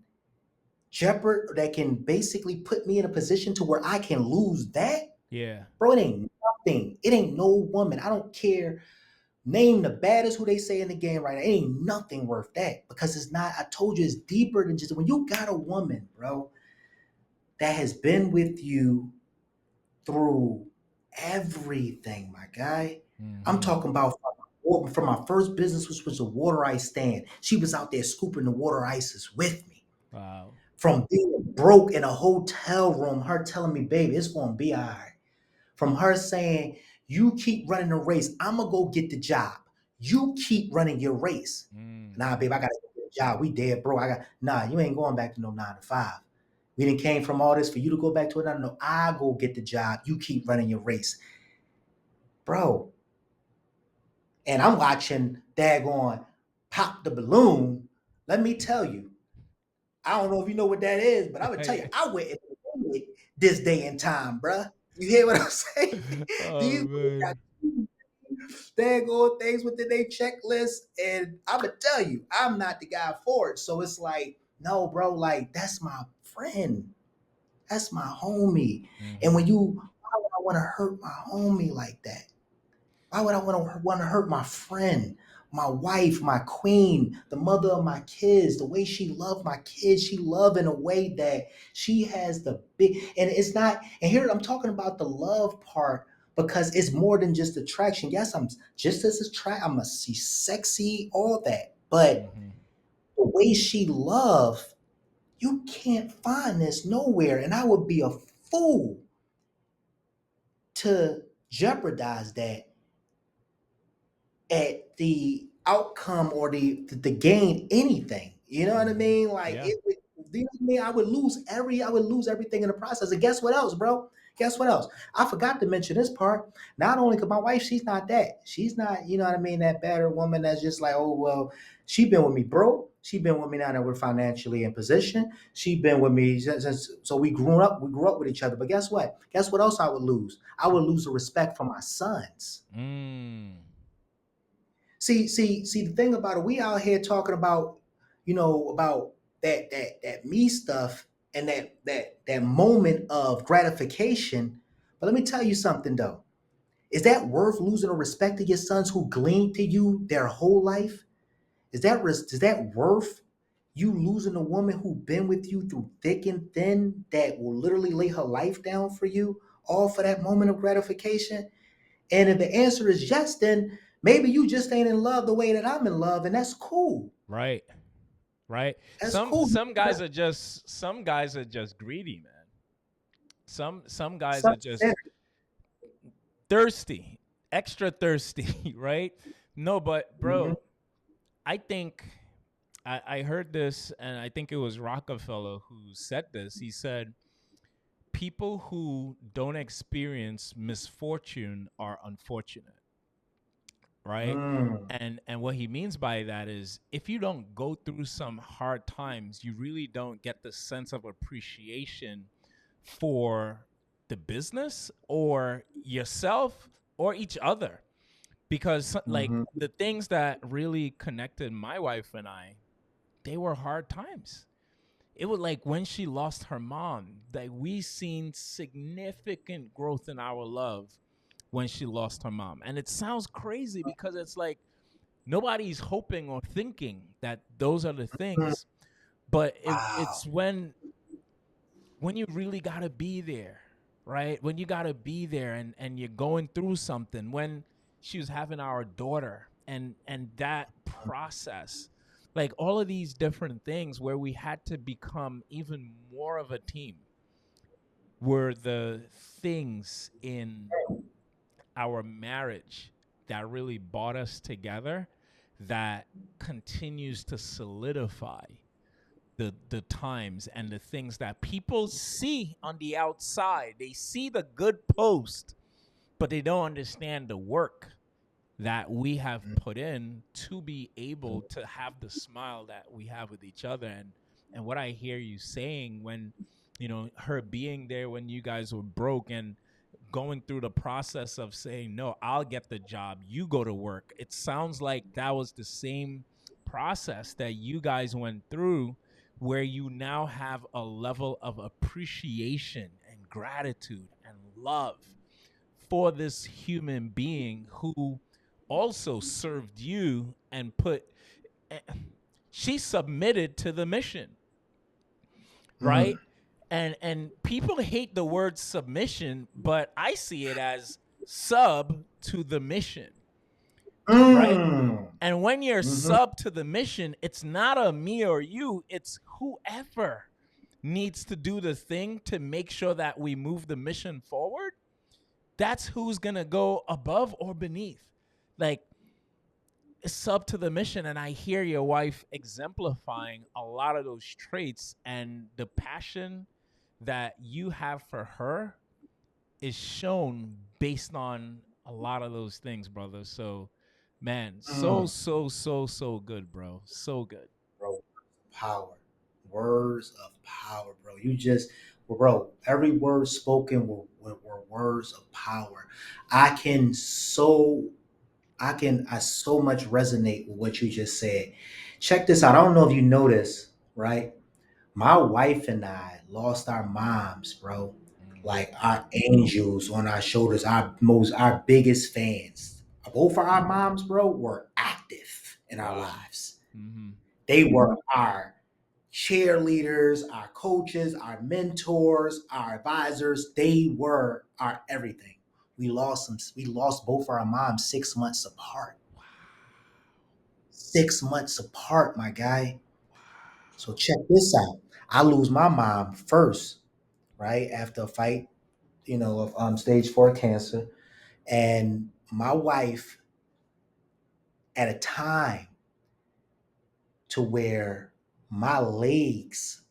that can basically put me in a position to where I can lose that, Yeah. bro, it ain't nothing. It ain't no woman. I don't care. Name the baddest who they say in the game right now. It ain't nothing worth that because it's not. I told you it's deeper than just when you got a woman, bro, that has been with you through everything, my guy. I'm Mm-hmm. talking about from my first business, which was a water ice stand. She was out there scooping the water ices with me. Wow. From being broke in a hotel room, her telling me, baby, it's gonna be all right. From her saying, you keep running the race, I'm gonna go get the job. You keep running your race. Mm. Nah, babe, I gotta get the job. We dead, bro. You ain't going back to no 9 to 5. We didn't came from all this for you to go back to another. No, I go get the job. You keep running your race, bro. And I'm watching Dad going pop the balloon. Let me tell you, I don't know if you know what that is, but I would tell you, I wouldn't have it this day and time, bruh. You hear what I'm saying? Oh These women got man. daggone things within their checklist, and I'm gonna tell you, I'm not the guy for it. So it's like, no, bro, like that's my friend, that's my homie. And Mm-hmm. when why would I want to hurt my homie like that? Why would I want to hurt my friend, my wife, my queen, the mother of my kids? The way she loved my kids, she loved in a way that she has the big. And it's not. And here I'm talking about the love part because it's more than just attraction. Yes, I'm just as attract. I'm a she's sexy, all that. But Mm-hmm. the way she loved, you can't find this nowhere. And I would be a fool to jeopardize that at the outcome or the gain anything. You know what I mean? Like Yeah. it would. You know what I mean? I would lose everything in the process. And guess what else, bro? Guess what else? I forgot to mention this part. Not only because my wife, she's not that. She's not, you know what I mean, that better woman that's just like, oh well, she been with me broke. She been with me now that we're financially in position. She been with me since so we grew up. We grew up with each other. But guess what? Guess what else I would lose? I would lose the respect for my sons. Mm. See. The thing about it, we out here talking about, about that me stuff and that moment of gratification. But let me tell you something though. Is that worth losing the respect of your sons who gleaned to you their whole life? Is that worth you losing a woman who been with you through thick and thin that will literally lay her life down for you, all for that moment of gratification? And if the answer is yes, then maybe you just ain't in love the way that I'm in love, and that's cool. Right. Right. That's Some cool. some guys are just greedy, man. Some guys are just Self-centered. thirsty, extra thirsty, right? No, but Mhm. bro, I think I heard this, and I think it was Rockefeller who said this. He said, people who don't experience misfortune are unfortunate, right? Mm. And what he means by that is, if you don't go through some hard times, you really don't get the sense of appreciation for the business or yourself or each other. Because like Mhm. the things that really connected my wife and I, they were hard times. It was like when she lost her mom, that we seen significant growth in our love when she lost her mom. And it sounds crazy because it's like nobody's hoping or thinking that those are the Mm. things, but Wow. it's when you really got to be there, right? When you got to be there and you're going through something. When she was having our daughter, and that process, like all of these different things where we had to become even more of a team, were the things in our marriage that really brought us together, that continues to solidify the times and the things that people see on the outside. They see the good post, but they don't understand the work that we have put in to be able to have the smile that we have with each other. And what I hear you saying, when her being there when you guys were broke, and going through the process of saying, no, I'll get the job, you go to work. It sounds like that was the same process that you guys went through, where you now have a level of appreciation and gratitude and love for this human being who also served you and eh, she submitted to the mission, right? Mm. And people hate the word submission, but I see it as sub to the mission, right? Mm. And when you're Mhm. sub to the mission, it's not a me or you, it's whoever needs to do the thing to make sure that we move the mission forward. That's who's going to go above or beneath. Like, sub to the mission. And I hear your wife exemplifying a lot of those traits, and the passion that you have for her is shown based on a lot of those things, brother. So, man, so Mm. so so so good, bro. So good. Bro, power. Words of power, bro. You just, bro, every word spoken were words of power. I can so, I so much resonate with what you just said. Check this out. I don't know if you noticed, right? My wife and I lost our moms, bro. Mm-hmm. Like our angels on our shoulders, our biggest fans. Both of our moms, bro, were active in our Wow. lives. Mm-hmm. They were our cheerleaders, our coaches, our mentors, our advisors. They were our everything. We lost them. We lost both our moms 6 months apart. 6 months apart, my guy. So check this out. I lose my mom first, right after a fight, of stage 4 cancer, and my wife at a time to where my legs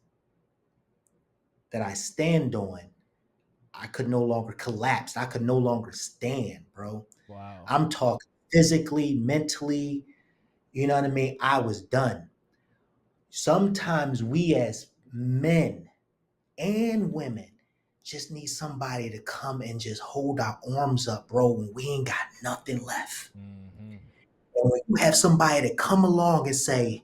that I stand on, I could no longer collapse. I could no longer stand, bro. Wow. I'm talking physically, mentally, you know what I mean? I was done. Sometimes we as men and women just need somebody to come and just hold our arms up, bro, when we ain't got nothing left. Mm-hmm. And when you have somebody to come along and say,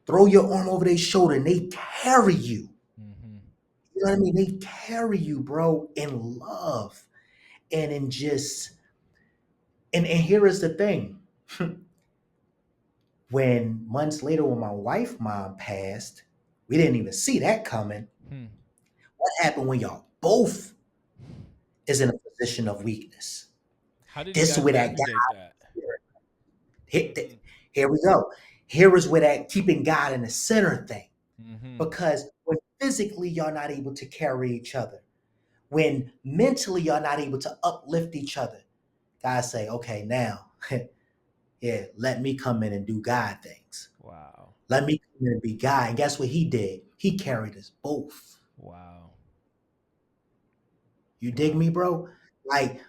throw your arm over their shoulder and they carry you. Mm-hmm. You know what I mean? They carry you, bro, in love and in just and here is the thing. When months later, when my wife mom passed, we didn't even see that coming. Hmm. What happened when y'all both is in a position of weakness? How did you This is guys where that God navigate that? hit. Mm. Here we go. Here is where that keeping God in the center thing. Mm-hmm. Because when physically y'all not able to carry each other, when mentally y'all not able to uplift each other, God say, okay, now, yeah, let me come in and do God things. Wow. Let me come in and be God. And guess what he did? He carried us both. Wow. You dig Wow. me, bro? Like,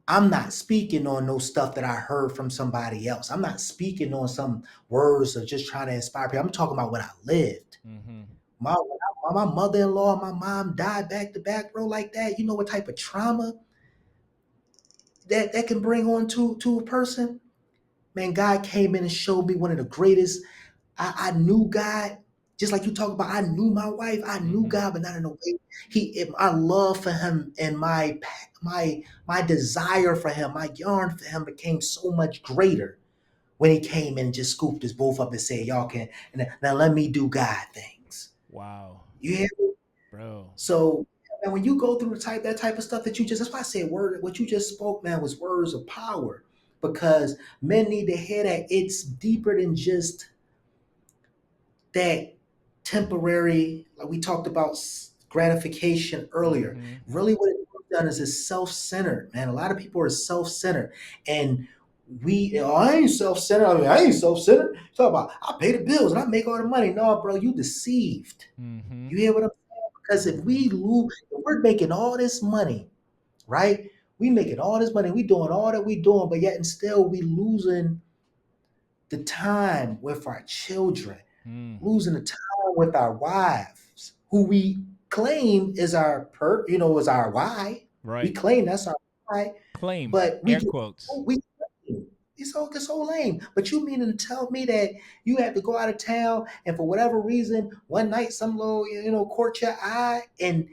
I'm not speaking on no stuff that I heard from somebody else. I'm not speaking on some words of just trying to inspire people. I'm talking about what I lived. Mm-hmm. My mother-in-law and my mom died back to back, bro, like that. You know what type of trauma that can bring on to a person? Man, God came in and showed me one of the greatest. I knew God, just like you talk about. I knew my wife. I knew Mm-hmm. God, but not in a way. My love for him and my desire for him, my yearn for him became so much greater when he came in and just scooped us both up and said, "Y'all can now let me do God things." Wow. You hear me? Bro. So, and when you go through that type of stuff that you just, that's why I said what you just spoke, man, was words of power. Because men need to hear that it's deeper than just that temporary, like we talked about gratification earlier. Mm-hmm. Really, what it's done is it's self-centered, man. A lot of people are self-centered, and I ain't self-centered. I mean, I ain't self-centered. Talk about I pay the bills and I make all the money. No, bro, you deceived. Mm-hmm. You hear what I'm saying? Because if Mm-hmm. if we're making all this money, right? We making all this money, we doing all that we doing, but yet and still we losing the time with our children, Mm. losing the time with our wives, who we claim is our is our why. We Right. claim that's our why, Claim. but Air quotes. we it's so lame. But you meaning to tell me that you have to go out of town and for whatever reason, one night some little caught your eye, and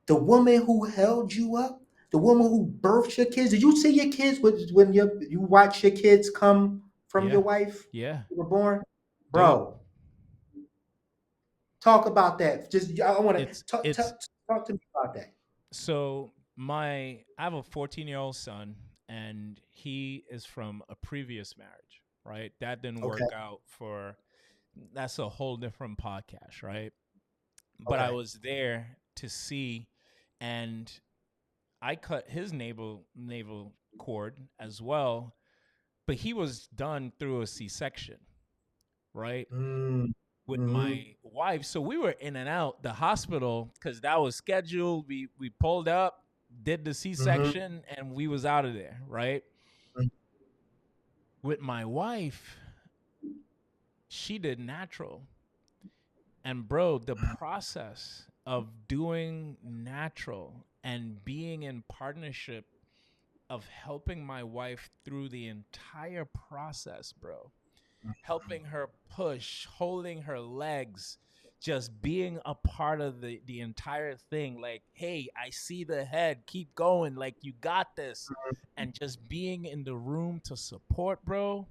the woman who held you up, the woman who birthed your kids. Did you see your kids when you watch your kids come from your Yeah. wife? Yeah. You were born, Dude. bro. Talk about that. Just I want to It's talk to me about that. so I have a 14-year-old son, and he is from a previous marriage, right? That didn't Okay, work out for that's a whole different podcast, right? But I okay. was there to see, and I cut his navel cord as well, but he was done through a C-section, right? Mm, With mm-hmm, my wife. So we were in and out the hospital because that was scheduled. We pulled up, did the mm-hmm, C-section, and we was out of there, right? With my wife, she did natural. And bro, the process of doing natural and being in partnership of helping my wife through the entire process, bro, helping her push, holding her legs, just being a part of the entire thing. Like, hey, I see the head, keep going, like you got this. And just being in the room to support, bro,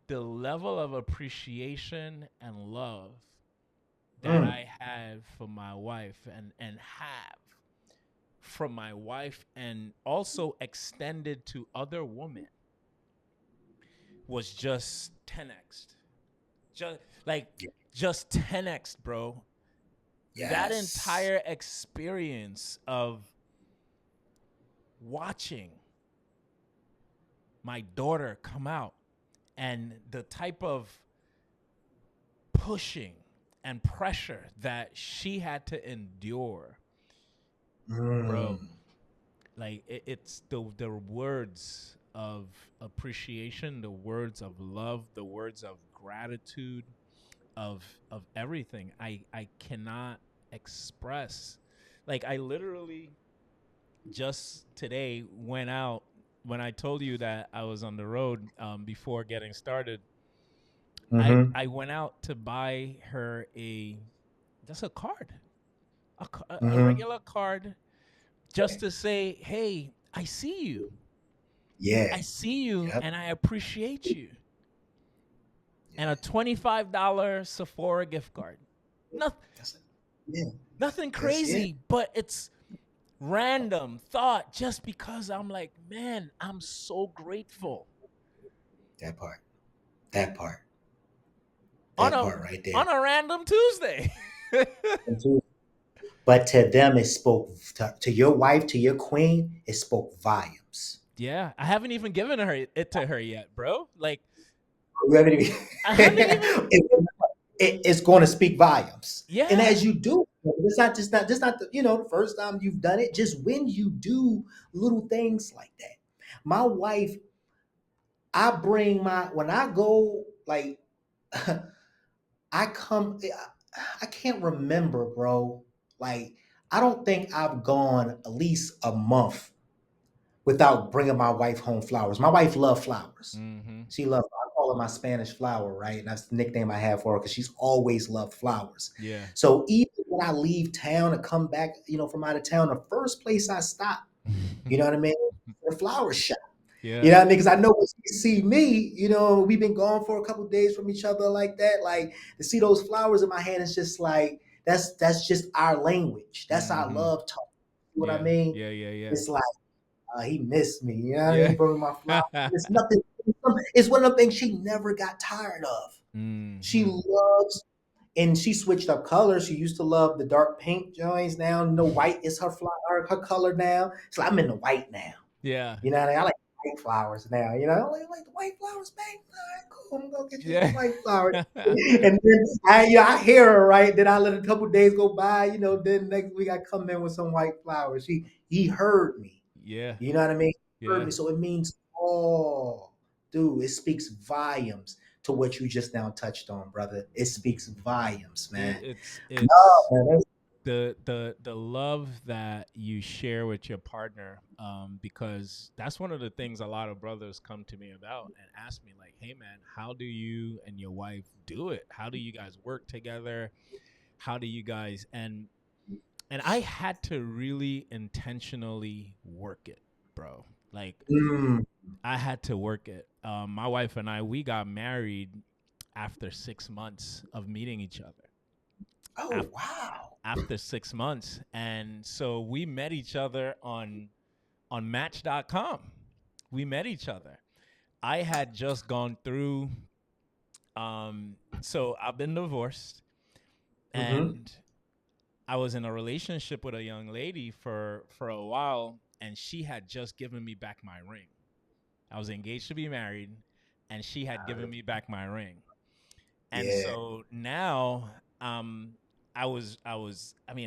the level of appreciation and love that mm, I have for my wife and have from my wife and also extended to other women was just 10x. Just like just 10x, bro. That yes. entire experience of watching my daughter come out and the type of pushing and pressure that she had to endure, bro. Mm. Like it's the words of appreciation, the words of love, the words of gratitude, of everything. I cannot express. Like I literally just today went out when I told you that I was on the road before getting started. Mm-hmm. I went out to buy her a just a card, a Mm-hmm. regular card, just to say, hey, Yeah. I see you, Yep. and I appreciate you, and a Yeah. $25 Sephora gift card. Nothing, That's it. Yeah. nothing That's it. crazy, but it's random thought just because I'm like, man, I'm so grateful That part. That part. on That a part right there. on a random Tuesday. But to them, it spoke to your wife, to your queen. It spoke volumes. Yeah, I haven't even given her it to her yet, bro. Like You haven't even- I haven't even. it's going to speak volumes. And Yeah. as you do, it's not the, the first time you've done it. Just when you do little things like that, my wife, I bring my when I go like I come, I can't remember, bro. Like I don't think I've gone at least a month without bringing my wife home flowers. My wife loves flowers. Mm-hmm. She loves. I call her my Spanish flower, right? And that's the nickname I have for her because she's always loved flowers. Yeah. So even when I leave town and come back, from out of town, the first place I stop, you know what I mean, the flower shop. You Yeah. know what I mean? Because I know when she see me, we've been gone for a couple of days from each other like that. Like to see those flowers in my hand, it's just like that's just our language. That's our Mm-hmm. love talk. You know what I Yeah. mean? Yeah. Yeah. Yeah. It's like he missed me. You know what I Yeah. mean? Bringing my flowers. It's nothing. It's one of the things she never got tired of. She Mm-hmm. loves, and she switched up colors. She used to love the dark pink joints. Now, white is her flower, her color now. So I'm in the white now. Yeah. You know what I mean? I like white flowers now. I like the white flowers, babe. All right, cool. I'm gonna get you some Yeah. white flowers. And then I hear her right. Then I let a couple days go by. Then next week I come in with some white flowers. He heard me. Yeah. You know what I mean? He heard Yeah. me. So it means all, dude. It speaks volumes to what you just now touched on, brother. It speaks volumes, man. It's No, man. the love that you share with your partner, because that's one of the things a lot of brothers come to me about and ask me, like, hey man, how do you and your wife do it? How do you guys work together? How do you guys and I had to really intentionally work it, bro. Like Mm. I had to work it. My wife and I, we got married after 6 months of meeting each other. Oh wow. After 6 months, and so we met each other on Match.com. We met each other. I had just gone through. So I've been divorced, Mm-hmm. and I was in a relationship with a young lady for a while, and she had just given me back my ring. I was engaged to be married, and she had given me back my ring. And Yeah. so now, I mean,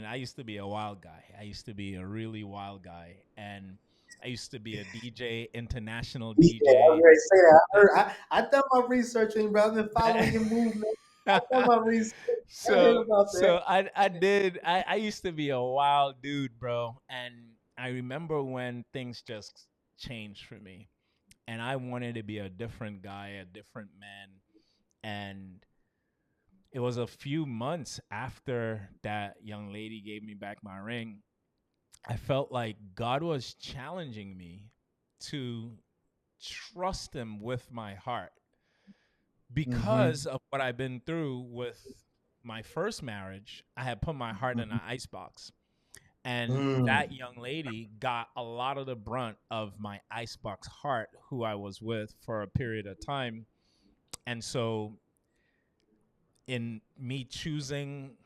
I used to be a wild guy. I used to be a really wild guy, and I used to be a DJ, international Yeah, I was DJ. ready to say that. That I done my research on you, bro. I've been following your movement. I done that my research. I heard so about that. so I used to be a wild dude, bro, and I remember when things just changed for me, and I wanted to be a different guy, a different man, and it was a few months after that young lady gave me back my ring. I felt like God was challenging me to trust Him with my heart Mm-hmm. because of what I've been through with my first marriage. I had put my heart in an icebox. And that Mm. young lady got a lot of the brunt of my icebox heart, who I was with for a period of time. And so in me choosing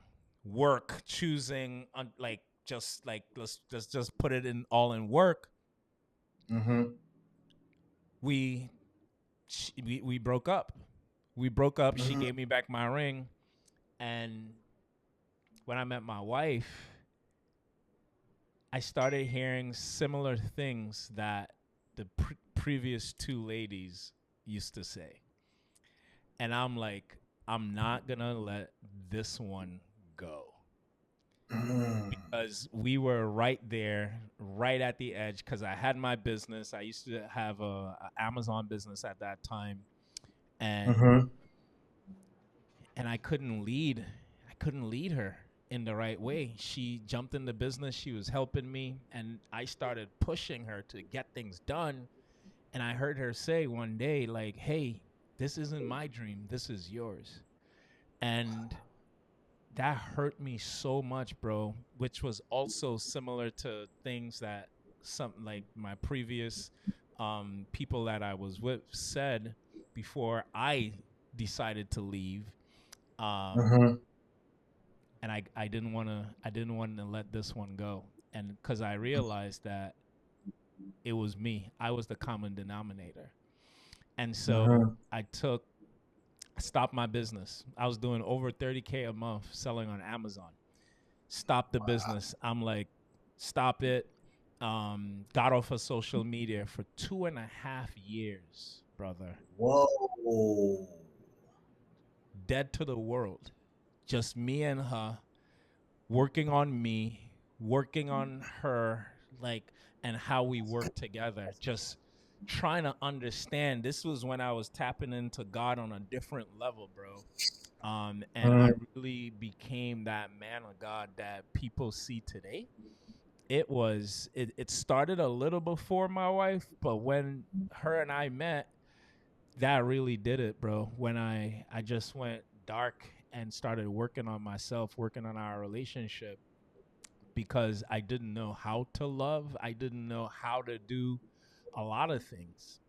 work, choosing like just like let's just put it in all in work. Mm-hmm. We we broke up. We broke up. She Mm-hmm. gave me back my ring, And when I met my wife, I started hearing similar things that the previous two ladies used to say. And I'm like, I'm not going to let this one go. Mm. Because we were right there, right at the edge. Because I had my business. I used to have a Amazon business at that time, and Mm-hmm. and I couldn't lead. I couldn't lead her in the right way. She jumped in the business. She was helping me, and I started pushing her to get things done. And I heard her say one day, like, "Hey, this isn't my dream. This is yours." And that hurt me so much, bro, which was also similar to things that some like my previous people that I was with said before I decided to leave. Um, Mm-hmm. and I didn't want to let this one go. And cuz I realized that it was me. I was the common denominator. And so Mm-hmm. I stopped my business. I was doing over 30K a month selling on Amazon. Stopped the business. I'm like, stop it. Got off of social media for 2.5 years, brother. Whoa. Dead to the world. Just me and her, working on me, working on her, like, and how we work together. Just trying to understand. This was when I was tapping into God on a different level, bro. And I Mm. really became that man of God that people see today. It started a little before my wife, but when her and I met, that really did it, bro. When I just went dark and started working on myself, working on our relationship, because I didn't know how to love. I didn't know how to do a lot of things.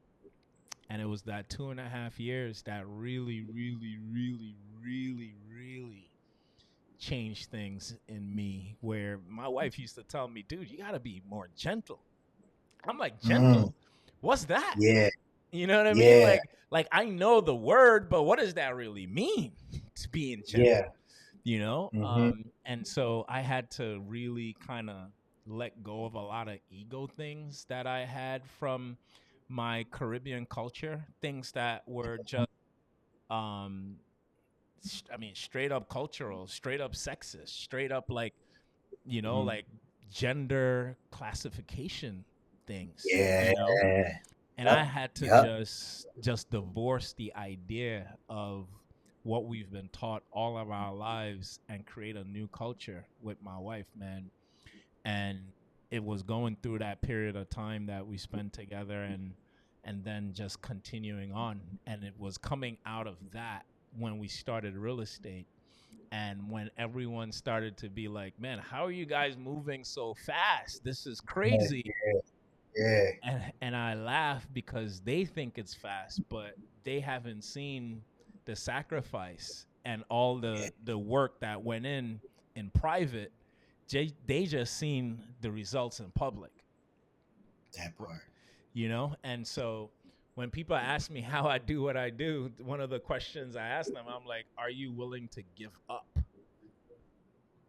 And it was that 2.5 years that really, really, really, really, really changed things in me. Where my wife used to tell me, dude, you got to be more gentle. I'm like, Mm. gentle? What's that? Yeah. You know what I mean? Yeah. Like I know the word, but what does that really mean to being Yeah. gentle? You know? Mm-hmm. And so I had to really kind of let go of a lot of ego things that I had from my Caribbean culture, things that were just um I mean straight up cultural, straight up sexist, straight up like, Mm-hmm. like gender classification things, Yeah. and I Yep. had to Yep. just divorce the idea of what we've been taught all of our lives and create a new culture with my wife, man. And it was going through that period of time that we spent together, and then just continuing on, and it was coming out of that when we started real estate, and when everyone started to be like, man, how are you guys moving so fast? This is Yeah. crazy. Yeah. And I laugh because they think it's fast, but they haven't seen the sacrifice and all Yeah. the work that went in private. They just seen the results in public, That part. and so when people ask me how I do what I do, one of the questions I ask them, I'm like, are you willing to give up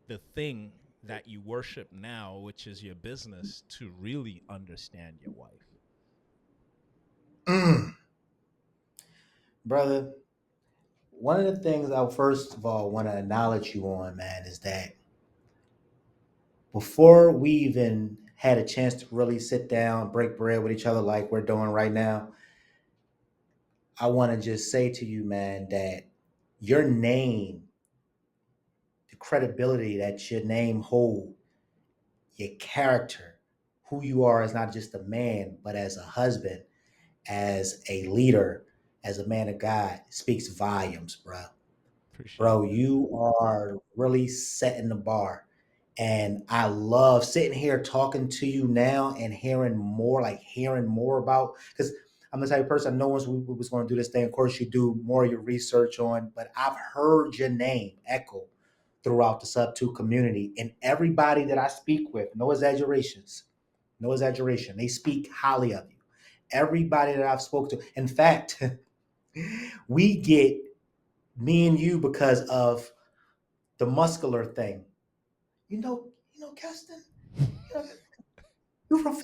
the thing that you worship now, which is your business, to really understand your wife? Mm. Brother, one of the things I first of all want to acknowledge you on, man, is that before we even had a chance to really sit down, break bread with each other like we're doing right now, I want to just say to you, man, that your name, the credibility that your name hold, your character, who you are as not just a man, but as a husband, as a leader, as a man of God, speaks volumes, bro. Appreciate Bro, you are really setting the bar. And I love sitting here talking to you now and hearing more about, because I'm the type of person I know once we was going to do this thing, of course you do more of your research on, but I've heard your name echo throughout the Sub 2 community, and everybody that I speak with, no exaggerations, no exaggeration, they speak highly of you. Everybody that I've spoken to, in fact, we get me and you because of the muscular thing. Keston, you know, you from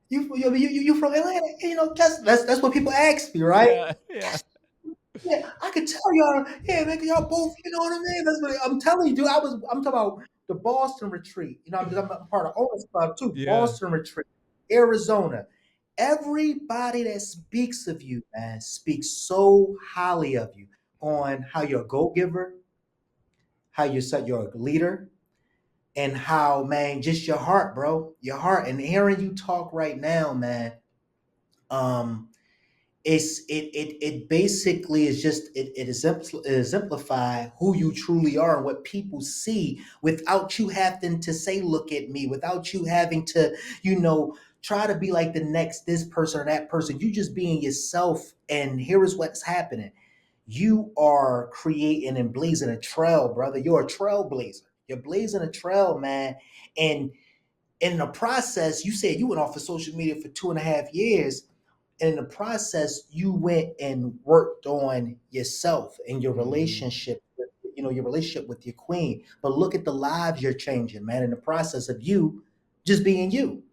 you from Atlanta, Keston. That's what people ask me, right? Yeah, yeah, Yeah, I could tell y'all. Yeah, man, y'all both. You know what I mean? That's what I'm telling you, dude. I'm talking about the Boston retreat. I'm part of Owners Club too. yeah, Boston retreat, Arizona. Everybody that speaks of you, man, speaks so highly of you on how you're a go giver, how you're a leader, and how, man, just your heart, bro, your heart. And hearing you talk right now, man, um, it basically is just it exemplify who you truly are and what people see without you having to say, look at me, without you having to, try to be like the next this person or that person. You just being yourself, and here is what's happening. You are creating and blazing a trail, brother. You're a trailblazer. You're blazing a trail, man. And in the process, you said you went off of social media for 2.5 years. And in the process, you went and worked on yourself and your hmm relationship, your relationship with your queen. But look at the lives you're changing, man, in the process of you just being you.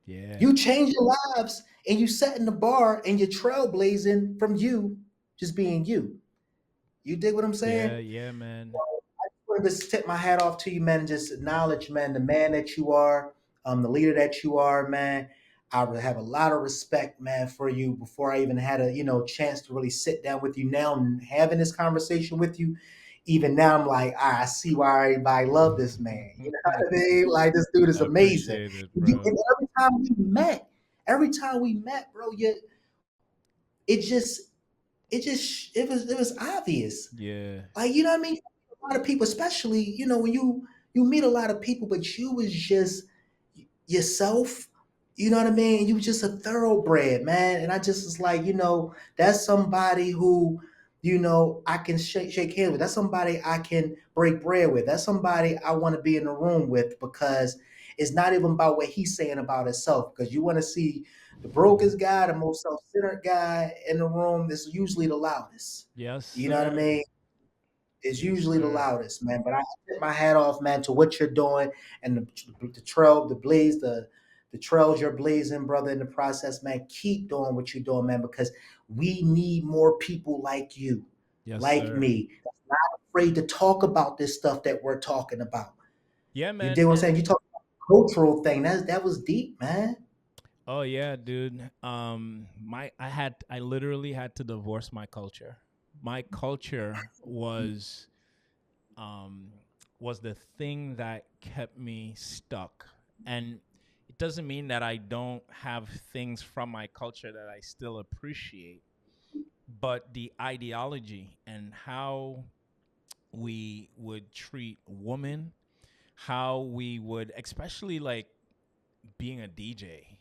yeah, You changing lives, and you setting the bar, and you're trailblazing from you just being you. You dig what I'm saying? yeah, yeah, man. Want to just tip my hat off to you, man, and just acknowledge, man, the man that you are, the leader that you are, man. I would have a lot of respect, man, for you before I even had a chance to really sit down with you. Now and having this conversation with you, even now I'm like, I see why everybody love this man. You know what I mean? Like, this dude is I amazing. appreciate it, bro. And every time we met, bro, it just it was obvious. Yeah, Like, you know what I mean? A lot of people, especially, when you meet a lot of people, but you was just yourself. You know what I mean? You was just a thoroughbred, man. And I just was like, that's somebody who, I can shake hands with. That's somebody I can break bread with. That's somebody I want to be in the room with, because it's not even about what he's saying about himself. Because you want to see the brokest guy, the most self-centered guy in the room is usually the loudest. yes, You know what I sir. mean? Is Yes, usually the sir. loudest, man. But I tip my hat off, man, to what you're doing, and the trail, the blaze, the trails you're blazing, brother, in the process, man. Keep doing what you're doing, man, because we need more people like you, Yes, like sir. me, not afraid to talk about this stuff that we're talking about. Yeah, You man. dig what I'm And saying? You talk about the cultural thing. That was deep, man. oh yeah, dude. I literally had to divorce my culture. My culture um was the thing that kept me stuck. And it doesn't mean that I don't have things from my culture that I still appreciate, but the ideology and how we would treat women, how we would, especially like being a DJ,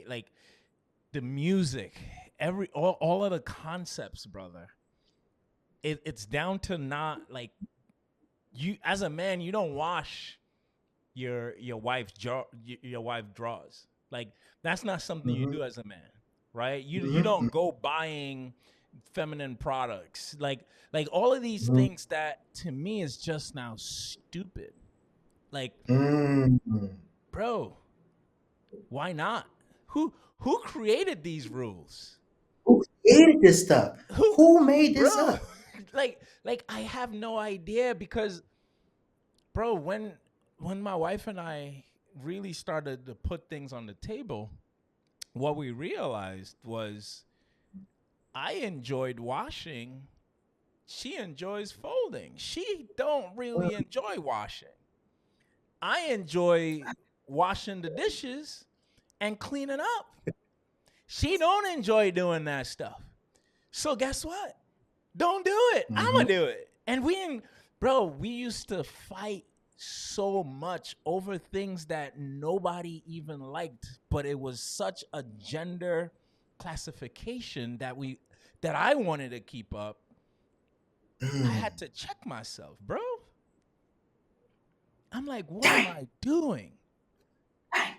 like the music, all of the concepts, brother. It's down to not like you as a man, you don't wash your wife's your wife draws. Like that's not something you Hmm. do as a man, right? You Hmm. don't go buying feminine products. Like all of these Hmm. things that to me is just now stupid. Like, Hmm. bro, why not? Who created these rules? Who created this stuff? Who, Who made bro? this up? Like I have no idea because, bro, when my wife and I really started to put things on the table, what we realized was I enjoyed washing, she enjoys folding. She don't really enjoy washing. I enjoy washing the dishes and cleaning up. She don't enjoy doing that stuff. So guess what? Don't do it. I'ma Hmm. do it. And bro, we used to fight so much over things that nobody even liked, but it was such a gender classification that I wanted to keep up. I Mm. had to check myself, bro. I'm like, what am Dang, I doing? dang.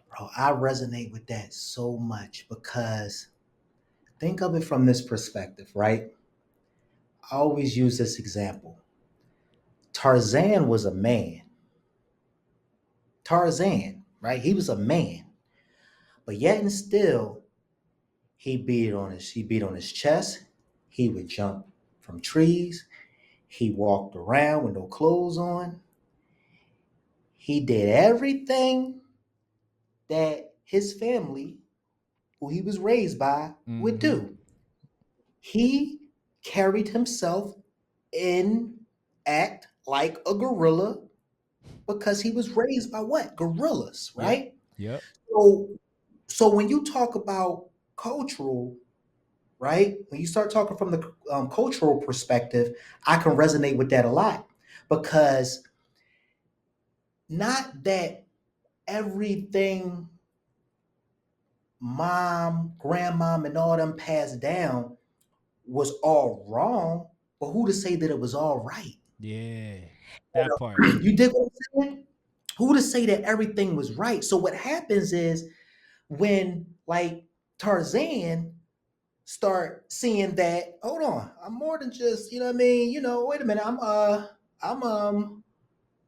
Bro, I resonate with that so much, because think of it from this perspective, right? I always use this example. Tarzan was a man. Tarzan, right? He was a man, but yet and still, he beat on his chest. He would jump from trees. He walked around with no clothes on. He did everything that his family, who he was raised by, would Mm-hmm. do. He carried himself in act like a gorilla because he was raised by what? Gorillas, Yep. right? Yep. So so when you talk about cultural, right? When you start talking from the cultural perspective, I can resonate with that a lot because not that everything mom, grandmom, and all them passed down was all wrong, but who to say that it was all right? Yeah. That part. You dig what I'm saying? Who to say that everything was right? So what happens is when like Tarzan start seeing that, hold on, I'm more than just, you know what I mean? You know, wait a minute, I'm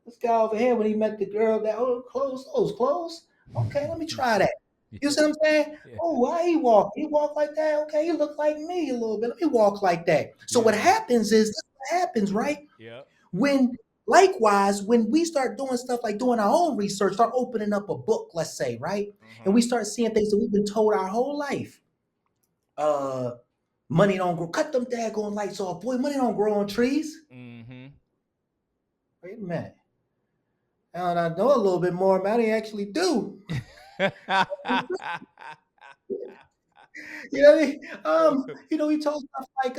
this guy over here when he met the girl that clothes. Okay, let me try that. You Yeah. see what I'm saying? Yeah. Oh, why he walk? He walk like that. Okay, he look like me a little bit. Let me walk like that. So what Yeah. happens is this what happens, right? Yep. When likewise, when we start doing stuff like doing our own research, start opening up a book, let's say, right? And Uh-huh. we start seeing things that we've been told our whole life. Uh money don't grow. Cut them daggone lights off, boy. Money don't grow on trees. Mm-hmm. Wait a minute. And I know a little bit more about it. They actually do. You know what I mean? He told stuff like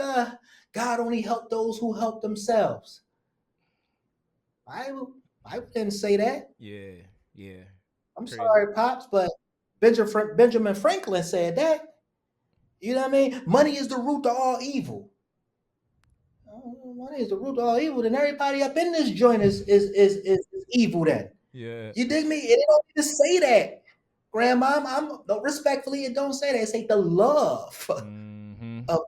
God only helped those who help themselves. Bible, Bible didn't say that. Yeah. Yeah. I'm Crazy. sorry, Pops, but Benjamin Franklin said that. You know what I mean? Money is the root to all evil. Money is the root to all evil. Then everybody up in this joint is evil. Then Yeah. you dig me? It don't need to say that, Grandma. I'm no, respectfully, it don't say that. It say the love Mm-hmm. of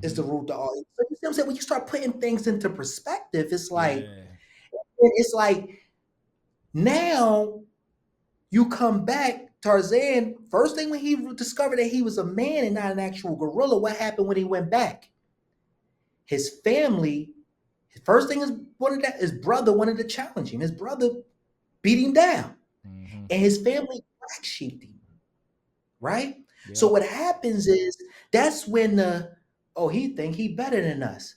is Mm-hmm. the root to all evil. So you see what I'm saying? When you start putting things into perspective, Yeah. it's like now you come back. Tarzan, first thing when he discovered that he was a man and not an actual gorilla, what happened when he went back? His family, his first thing is wanted that his brother wanted to challenge him. His brother beat him down, Mm-hmm. and his family black sheeped him. Right. So Yep. what happens is that's when the he think he better than us.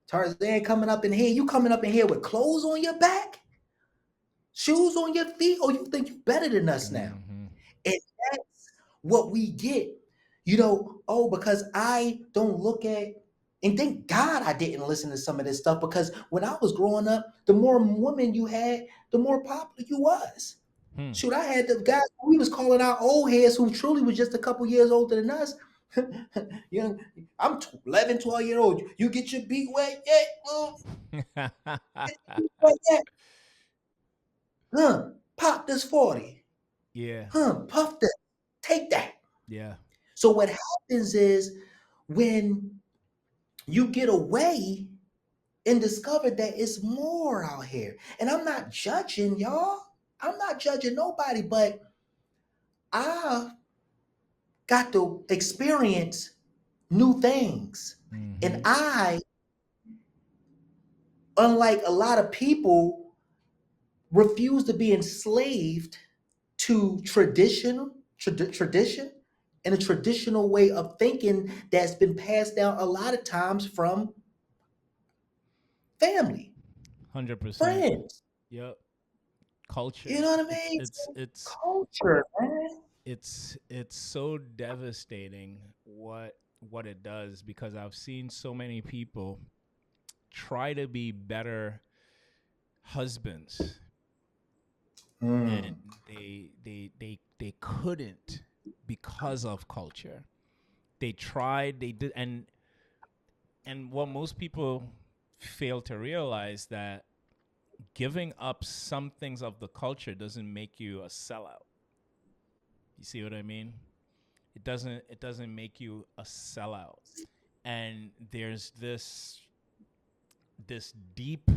Tarzan coming up in here, you coming up in here with clothes on your back, shoes on your feet, or you think you better than us now? Mm-hmm. And that's what we get. Because I don't look at, and thank God I didn't listen to some of this stuff because when I was growing up, the more women you had, the more popular you was. Hmm. Shoot, I had the guys we was calling out old heads who truly was just a couple years older than us. you know, I'm 11, 12 year old. You get your beat wet yet? Well, get your beat wet yet? Huh? Pop this 40. Yeah. Huh? Puff that. Take that. Yeah. So what happens is when you get away and discover that it's more out here. And I'm not judging y'all. I'm not judging nobody, but I got to experience new things. And Mm-hmm. unlike a lot of people, refuse to be enslaved to tradition and a traditional way of thinking that's been passed down a lot of times from family, 100%. friends. Yep. You Culture. know what I It's mean? it's So it's culture, man. it's so devastating what it does because I've seen so many people try to be better husbands and Mm. they couldn't because of culture. They tried, they did, and what most people fail to realize that giving up some things of the culture doesn't make you a sellout. You see what I mean? It doesn't make you a sellout. And there's this deep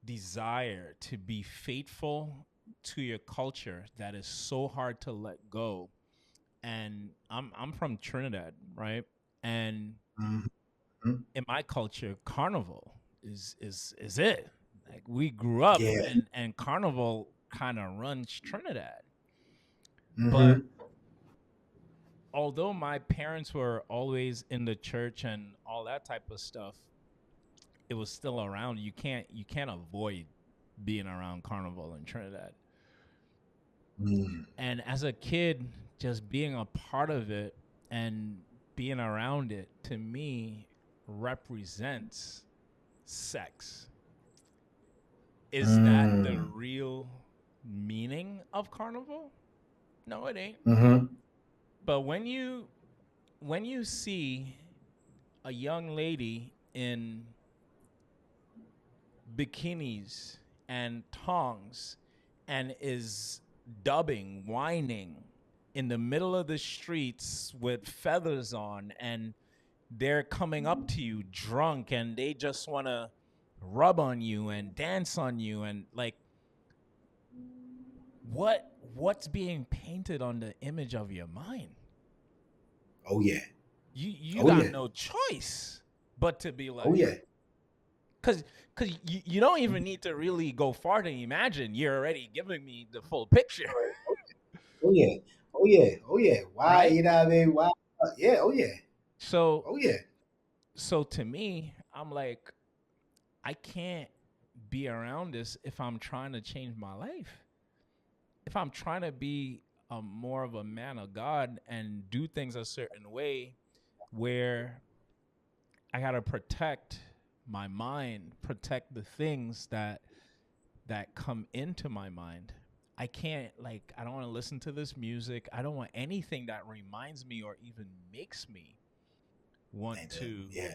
desire to be faithful to your culture that is so hard to let go. And I'm from Trinidad, right? And Mhm. in my culture, carnival is it. Like we grew up Yeah. and carnival kind of runs Trinidad. But Hmm. although my parents were always in the church and all that type of stuff, it was still around. You can't avoid being around carnival in Trinidad. Mm. And as a kid, just being a part of it and being around it to me represents sex. Is that the Mm. real meaning of carnival? No, it ain't. Hmm. But when you see a young lady in bikinis and tongs and is dubbing, whining in the middle of the streets with feathers on, and they're coming up to you drunk and they just want to rub on you and dance on you, and like what's being painted on the image of your mind? Oh yeah. You Oh got yeah. no choice but to be Oh like, yeah. because you don't even need to really go far to imagine. You're already giving me the full picture. Oh yeah. Oh yeah. Oh yeah. Why? Right? You know what I mean? Why? Yeah. Oh yeah. So Oh yeah. so to me, I'm like, I can't be around this if I'm trying to change my life. If I'm trying to be more of a man of God and do things a certain way, where I gotta protect my mind, protect the things that come into my mind. I can't, like, I don't want to listen to this music. I don't want anything that reminds me or even makes me want to Yeah.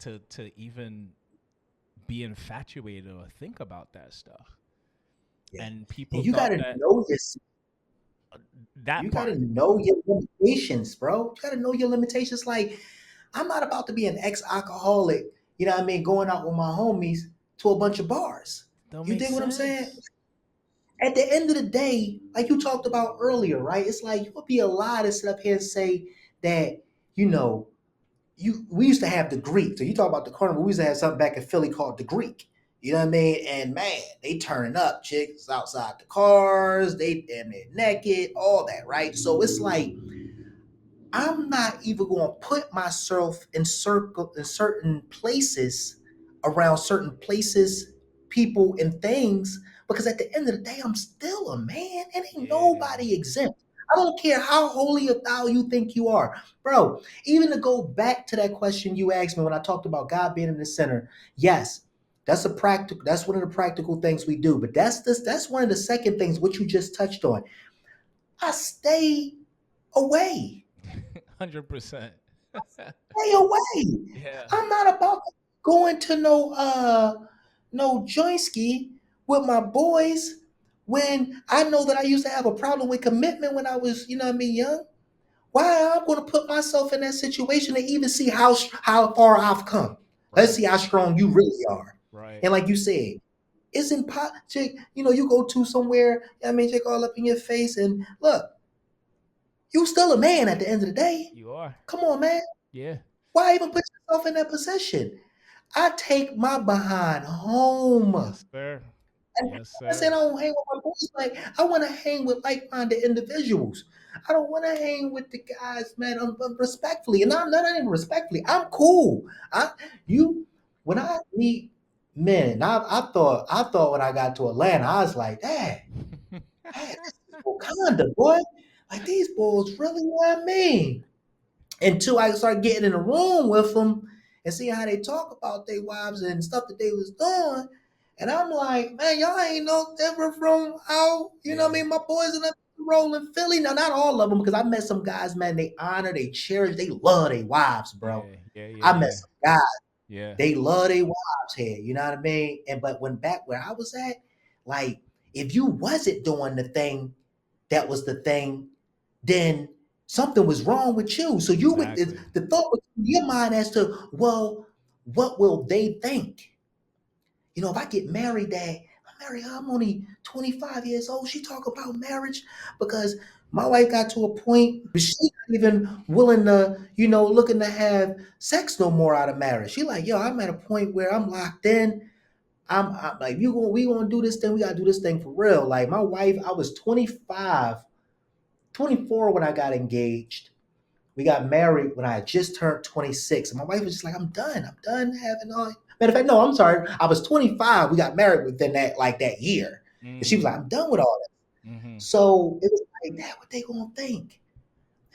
to even be infatuated or think about that stuff. Yeah. And And people you thought gotta that know this. that You gotta part. know your limitations, bro. You gotta know your limitations. Like, I'm not about to be an ex-alcoholic, you know what I mean, going out with my homies to a bunch of bars. Don't You make dig what I'm saying? sense. At the end of the day, like you talked about earlier, right? It's like you would be a lie to sit up here and say that, you know, we used to have the Greek. So you talk about the carnival, we used to have something back in Philly called the Greek. You know what I mean? And man, they turning up, chicks outside the cars, they damn near naked, all that, right? So it's like I'm not even going to put myself in certain places, around certain places, people, and things, because at the end of the day, I'm still a man, and ain't Yeah. nobody exempt. I don't care how holy of thou you think you are, bro. Even to go back to that question you asked me when I talked about God being in the center, yes, that's a practical. That's one of the practical things we do. But that's one of the second things which you just touched on. I stay away. 100%. Stay away. Yeah. I'm not about to go into no jointski with my boys when I know that I used to have a problem with commitment when I was, you know what I mean, young. Why am I going to put myself in that situation to even see how far I've come? Let's Right. see how strong you really are. Right. And like you said, it's impossible. You know, you go to somewhere, I mean, check all up in your face, and look, you still a man at the end of the day. You are. Come on, man. Yeah. Why even put yourself in that position? I take my behind home. Yes, sir. And Yes, I said sir. I don't hang with my boys. Like I want to hang with like-minded individuals. I don't want to hang with the guys, man. Respectfully, and I'm not even respectfully. I'm cool. I you when I meet men, I thought when I got to Atlanta, I was like, this is Wakanda, boy. Like these boys really want me. Until I started getting in the room with them and seeing how they talk about their wives and stuff that they was doing. And I'm like, man, y'all ain't no different from how, you know what I Yeah. mean, my boys in the role in Philly. Now, not all of them, because I met some guys, man, they honor, they cherish, they love their wives, bro. Yeah. Yeah. Yeah. I met Yeah. some guys, Yeah. they love their wives here, you know what I mean? And but when back where I was at, like, if you wasn't doing the thing that was the thing, then something was wrong with you. So you would Exactly. the thought was in your mind as to, well, What will they think? If I get married, Dad, I'm only 25 years old. She talk about marriage because my wife got to a point where she's not even willing to, looking to have sex no more out of marriage. She like, yo, I'm at a point where I'm locked in. I'm like, we gonna do this thing. We gotta do this thing for real. Like my wife, I was 25, 24 when I got engaged. We got married when I had just turned 26. And my wife was just like, I'm done. I'm done having all. Matter of fact, no, I'm sorry. I was 25. We got married within that year. And she was like, I'm done with all that. Mm-hmm. So it was like, that what they gonna think?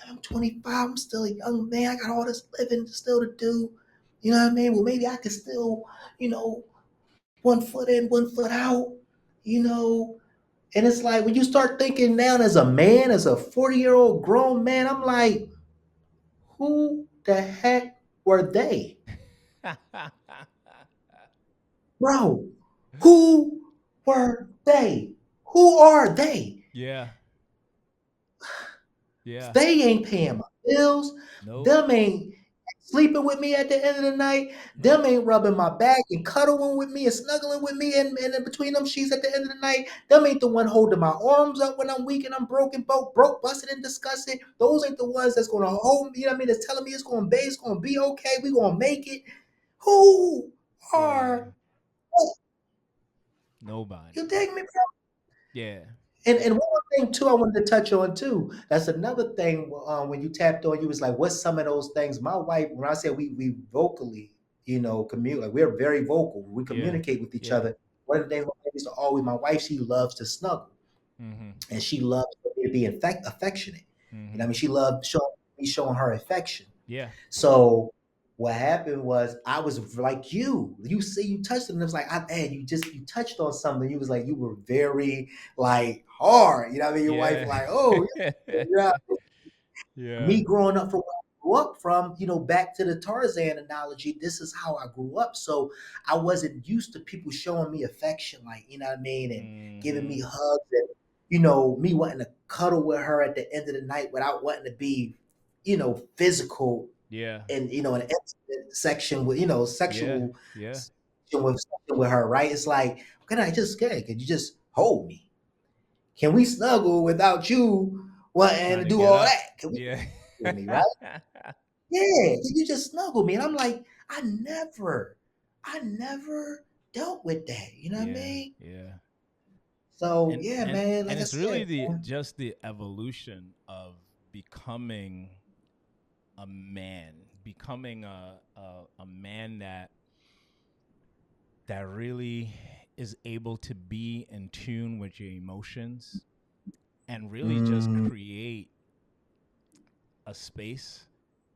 I'm 25. I'm still a young man. I got all this living still to do. You know what I mean? Well, maybe I could still, you know, one foot in, one foot out. You know, and it's like when you start thinking now as a man, as a 40-year-old grown man, I'm like, who the heck were they? Bro, who were they? Who are they? Yeah. Yeah. They ain't paying my bills. Nope. Them ain't sleeping with me at the end of the night. Nope. Them ain't rubbing my back and cuddling with me and snuggling with me and in between them sheets at the end of the night. Them ain't the one holding my arms up when I'm weak and I'm broken, broke, busted, and disgusted. Those ain't the ones that's gonna hold me, you know what I mean? That's telling me it's gonna be okay, we gonna make it. Who Yeah. are Nobody. you dig me, bro? Yeah. And one more thing too, I wanted to touch on too. That's another thing when you tapped on, you was like, what's some of those things? My wife, when I said we vocally, commute, like we're very vocal. We Yeah. communicate with each Yeah. other. One of the things my wife used to always, my wife, she loves to snuggle, Mm-hmm. and she loves me to be affectionate. You know, what Mm-hmm. I mean, she loved showing her affection. Yeah. So what happened was I was like you see you touched it and it was like you touched on something. You was like you were very like hard. You know what I mean? Your wife Yeah. like, oh yeah. Yeah. Me growing up from where I grew up from, back to the Tarzan analogy, this is how I grew up. So I wasn't used to people showing me affection, like, you know what I mean, and giving Mm-hmm. me hugs and me wanting to cuddle with her at the end of the night without wanting to be, physical Yeah. and an intimate section with Yeah. sexual Yeah. section with her, right? It's like, could you just hold me? Can we snuggle without you wanting Trying to to do get all up. that? Can we Yeah. with me, right? Yeah, can you just snuggle me? And I'm like, I never dealt with that. You know what I Yeah. mean? Yeah. So and yeah, and man, and like I it's really said, the man. just the evolution of becoming a man, becoming a man that really is able to be in tune with your emotions and really just Mm, create a space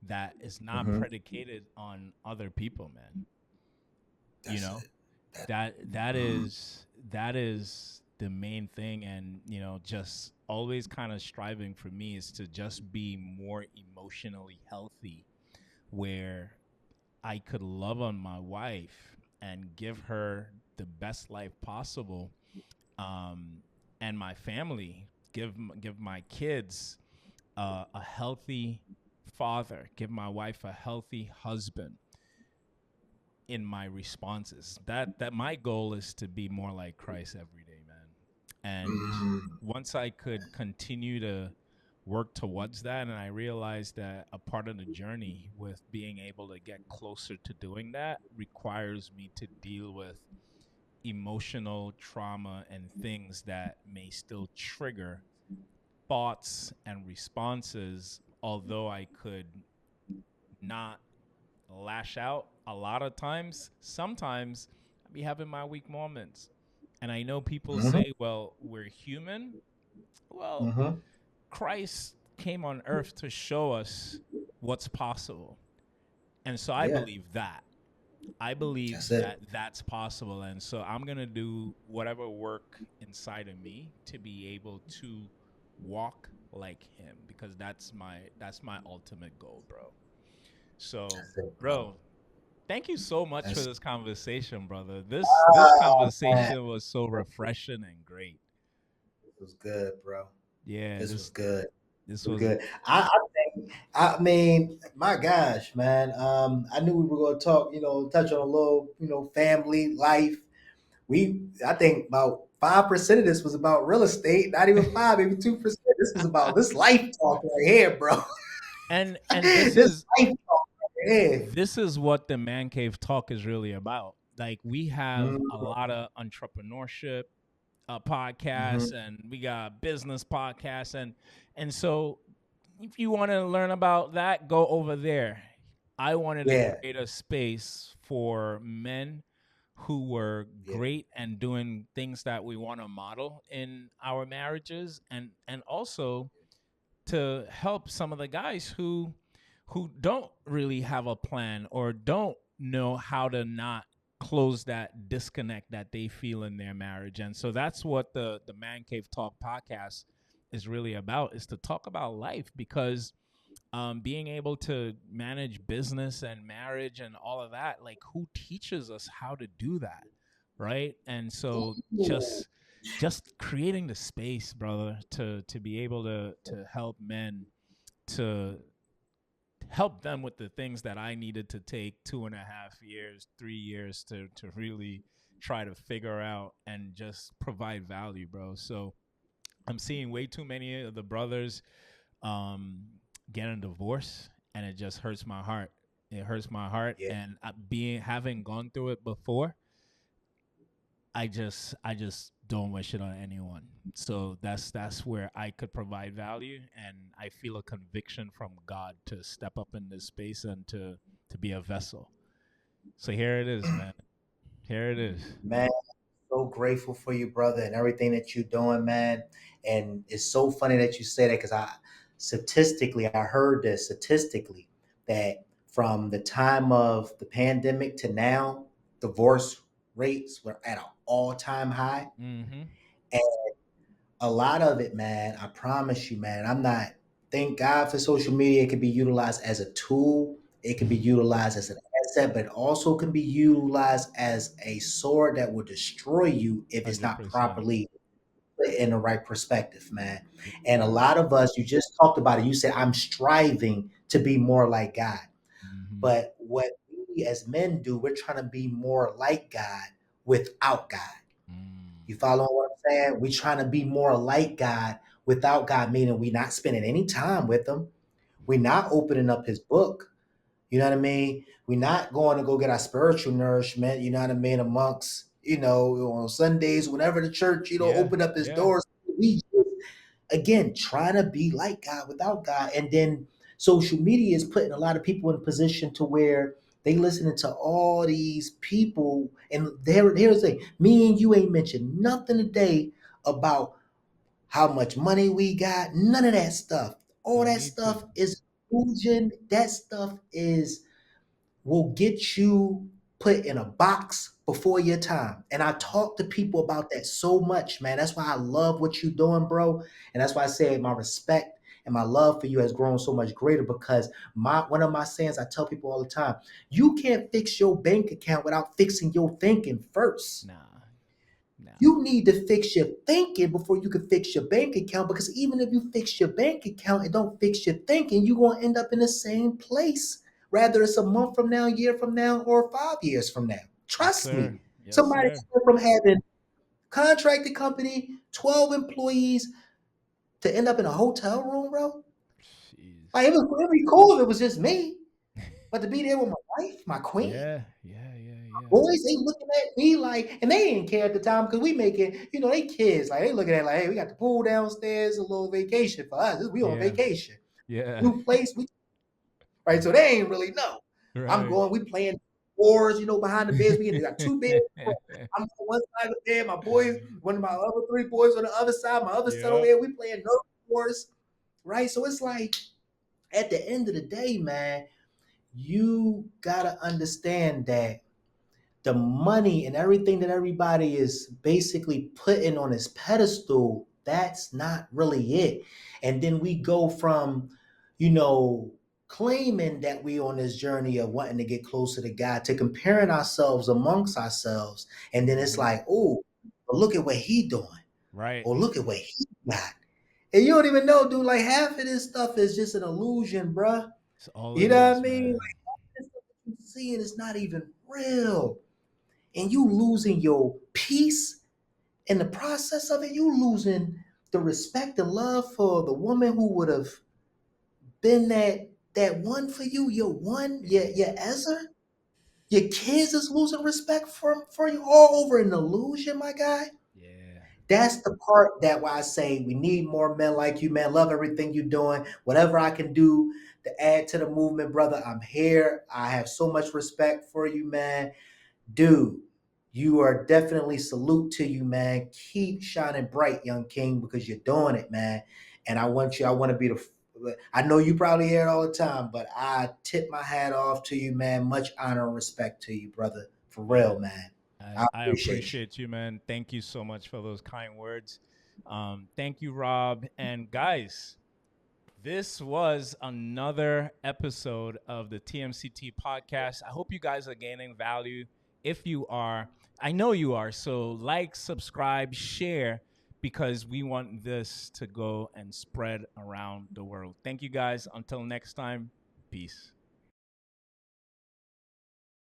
that is not mhm. predicated on other people, man. You That's know, it. That, that mm, is the main thing. And just always kind of striving for me is to just be more emotionally healthy, where I could love on my wife and give her the best life possible, um, and my family, give my kids a healthy father, give my wife a healthy husband in my responses. That my goal is to be more like Christ every day, man. And mm, once I could continue to work towards that, and I realized that a part of the journey with being able to get closer to doing that requires me to deal with emotional trauma and things that may still trigger thoughts and responses, although I could not lash out a lot of times. Sometimes I be having my weak moments. And I know people mhm, say, well, we're human. Well, mhm. Christ came on earth to show us what's possible. And so I Yeah, believe that. I believe that's it. that that's possible. And so I'm going to do whatever work inside of me to be able to walk like him, because that's my ultimate goal, bro. So, That's it, bro. bro, thank you so much for That's this conversation, brother. This man. conversation was so refreshing and great. This was good, bro. Yeah, This was good. this It was was good. I think I mean, my gosh, man. I knew we were going to talk, touch on a little, family life. I think about 5% of this was about real estate. Not even five, maybe 2%. This was about this life talk right here, bro. And This life talk right here. this is what the man cave talk is really about. Like we have a Mm-hmm. lot of entrepreneurship Mm-hmm. podcasts, and we got business podcasts, and so if you want to learn about that, go over there. I wanted to Yeah, create a space for men who were yeah, great and doing things that we want to model in our marriages, and also to help some of the guys who don't really have a plan or don't know how to not close that disconnect that they feel in their marriage. And so that's what the Man Cave Talk podcast is really about, is to talk about life, because being able to manage business and marriage and all of that, like who teaches us how to do that, right? And so Ooh. just creating the space, brother, to be able to help men, to help them with the things that I needed to take 2.5 years, 3 years to really try to figure out and just provide value, bro. So I'm seeing way too many of the brothers um, get a divorce, and it just hurts my heart. It hurts my heart, Yeah, and being having gone through it before, I just don't wish it on anyone. So that's where I could provide value, and I feel a conviction from God to step up in this space and to be a vessel. So here it is, man. Here it is. man. So grateful for you, brother, and everything that you're doing, man. And it's so funny that you say that because I heard this statistically that from the time of the pandemic to now, divorce rates were at an all-time high. Mm-hmm. And a lot of it, man, I promise you, man, I'm not, thank God for social media. It can be utilized as a tool, it can be utilized as an asset, but it also can be utilized as a sword that will destroy you if it's Hundred not percent. properly put in the right perspective, man. And a lot of us, you just talked about it. You said, I'm striving to be more like God. Mm-hmm. But what we as men do, we're trying to be more like God without God. Mm. You follow what I'm saying? We trying to be more like God without God, meaning we not spending any time with him. We're not opening up his book. You know what I mean? We're not going to go get our spiritual nourishment, you know what I mean, amongst, on Sundays, whenever the church, Yeah. open up his Yeah. doors. We again trying to be like God without God. And then social media is putting a lot of people in a position to where they listening to all these people. And here's the thing, me and you ain't mentioned nothing today about how much money we got, none of that stuff. All Don't that need to. stuff is illusion. That stuff is will get you put in a box before your time. And I talk to people about that so much, man. That's why I love what you're doing, bro. And that's why I say my respect and my love for you has grown so much greater because my one of my sayings I tell people all the time, you can't fix your bank account without fixing your thinking first. Nah. Nah. You need to fix your thinking before you can fix your bank account because even if you fix your bank account and don't fix your thinking, you're going to end up in the same place, whether it's a month from now, a year from now, or 5 years from now. Yes, Trust sir. me. Yes, Somebody sir. went from having contracted company, 12 employees to end up in a hotel room, bro. Jeez. Like it'd be cool if it was just me, but to be there with my wife, my queen, Yeah. Yeah. Yeah. Yeah. boys, they looking at me like, and they didn't care at the time because we making, they kids. Like they looking at like, hey, we got the pool downstairs, a little vacation for us. We on Yeah. vacation. Yeah. New place, we right. So they ain't really know. I'm Right. going, we playing wars, behind the beds. We got two beds. I'm on one side of the bed, my boys, one of my other three boys on the other side, my other son over Yep. here, we playing Nerf wars. Right. So it's like at the end of the day, man, you gotta understand that the money and everything that everybody is basically putting on this pedestal, that's not really it. And then we go from, you know, claiming that we on this journey of wanting to get closer to God to comparing ourselves amongst ourselves. And then it's Mm-hmm. like, oh, but look at what he doing. Right. Or look at what he got. And you don't even know, dude. Like half of this stuff is just an illusion, bruh. It's all You it know what I is, mean? man. Like half of this stuff that you see it is not even real. And you losing your peace in the process of it. You losing the respect and love for the woman who would have been that one for you, your one, your Ezra. Your kids is losing respect for you all over an illusion, my guy. Yeah. That's the part that why I say we need more men like you, man. Love everything you're doing. Whatever I can do to add to the movement, brother, I'm here. I have so much respect for you, man. Dude, you are definitely salute to you, man. Keep shining bright, young king, because you're doing it, man. And I want to be the I know you probably hear it all the time, but I tip my hat off to you, man. Much honor and respect to you, brother. For real, Man, man. I, I I appreciate you. appreciate you, man. Thank you so much for those kind words. Thank you, Rob. And guys, this was another episode of the TMCT podcast. I hope you guys are gaining value. If you are, I know you are. So, like, subscribe, share, because we want this to go and spread around the world. Thank you guys. Until next time, peace.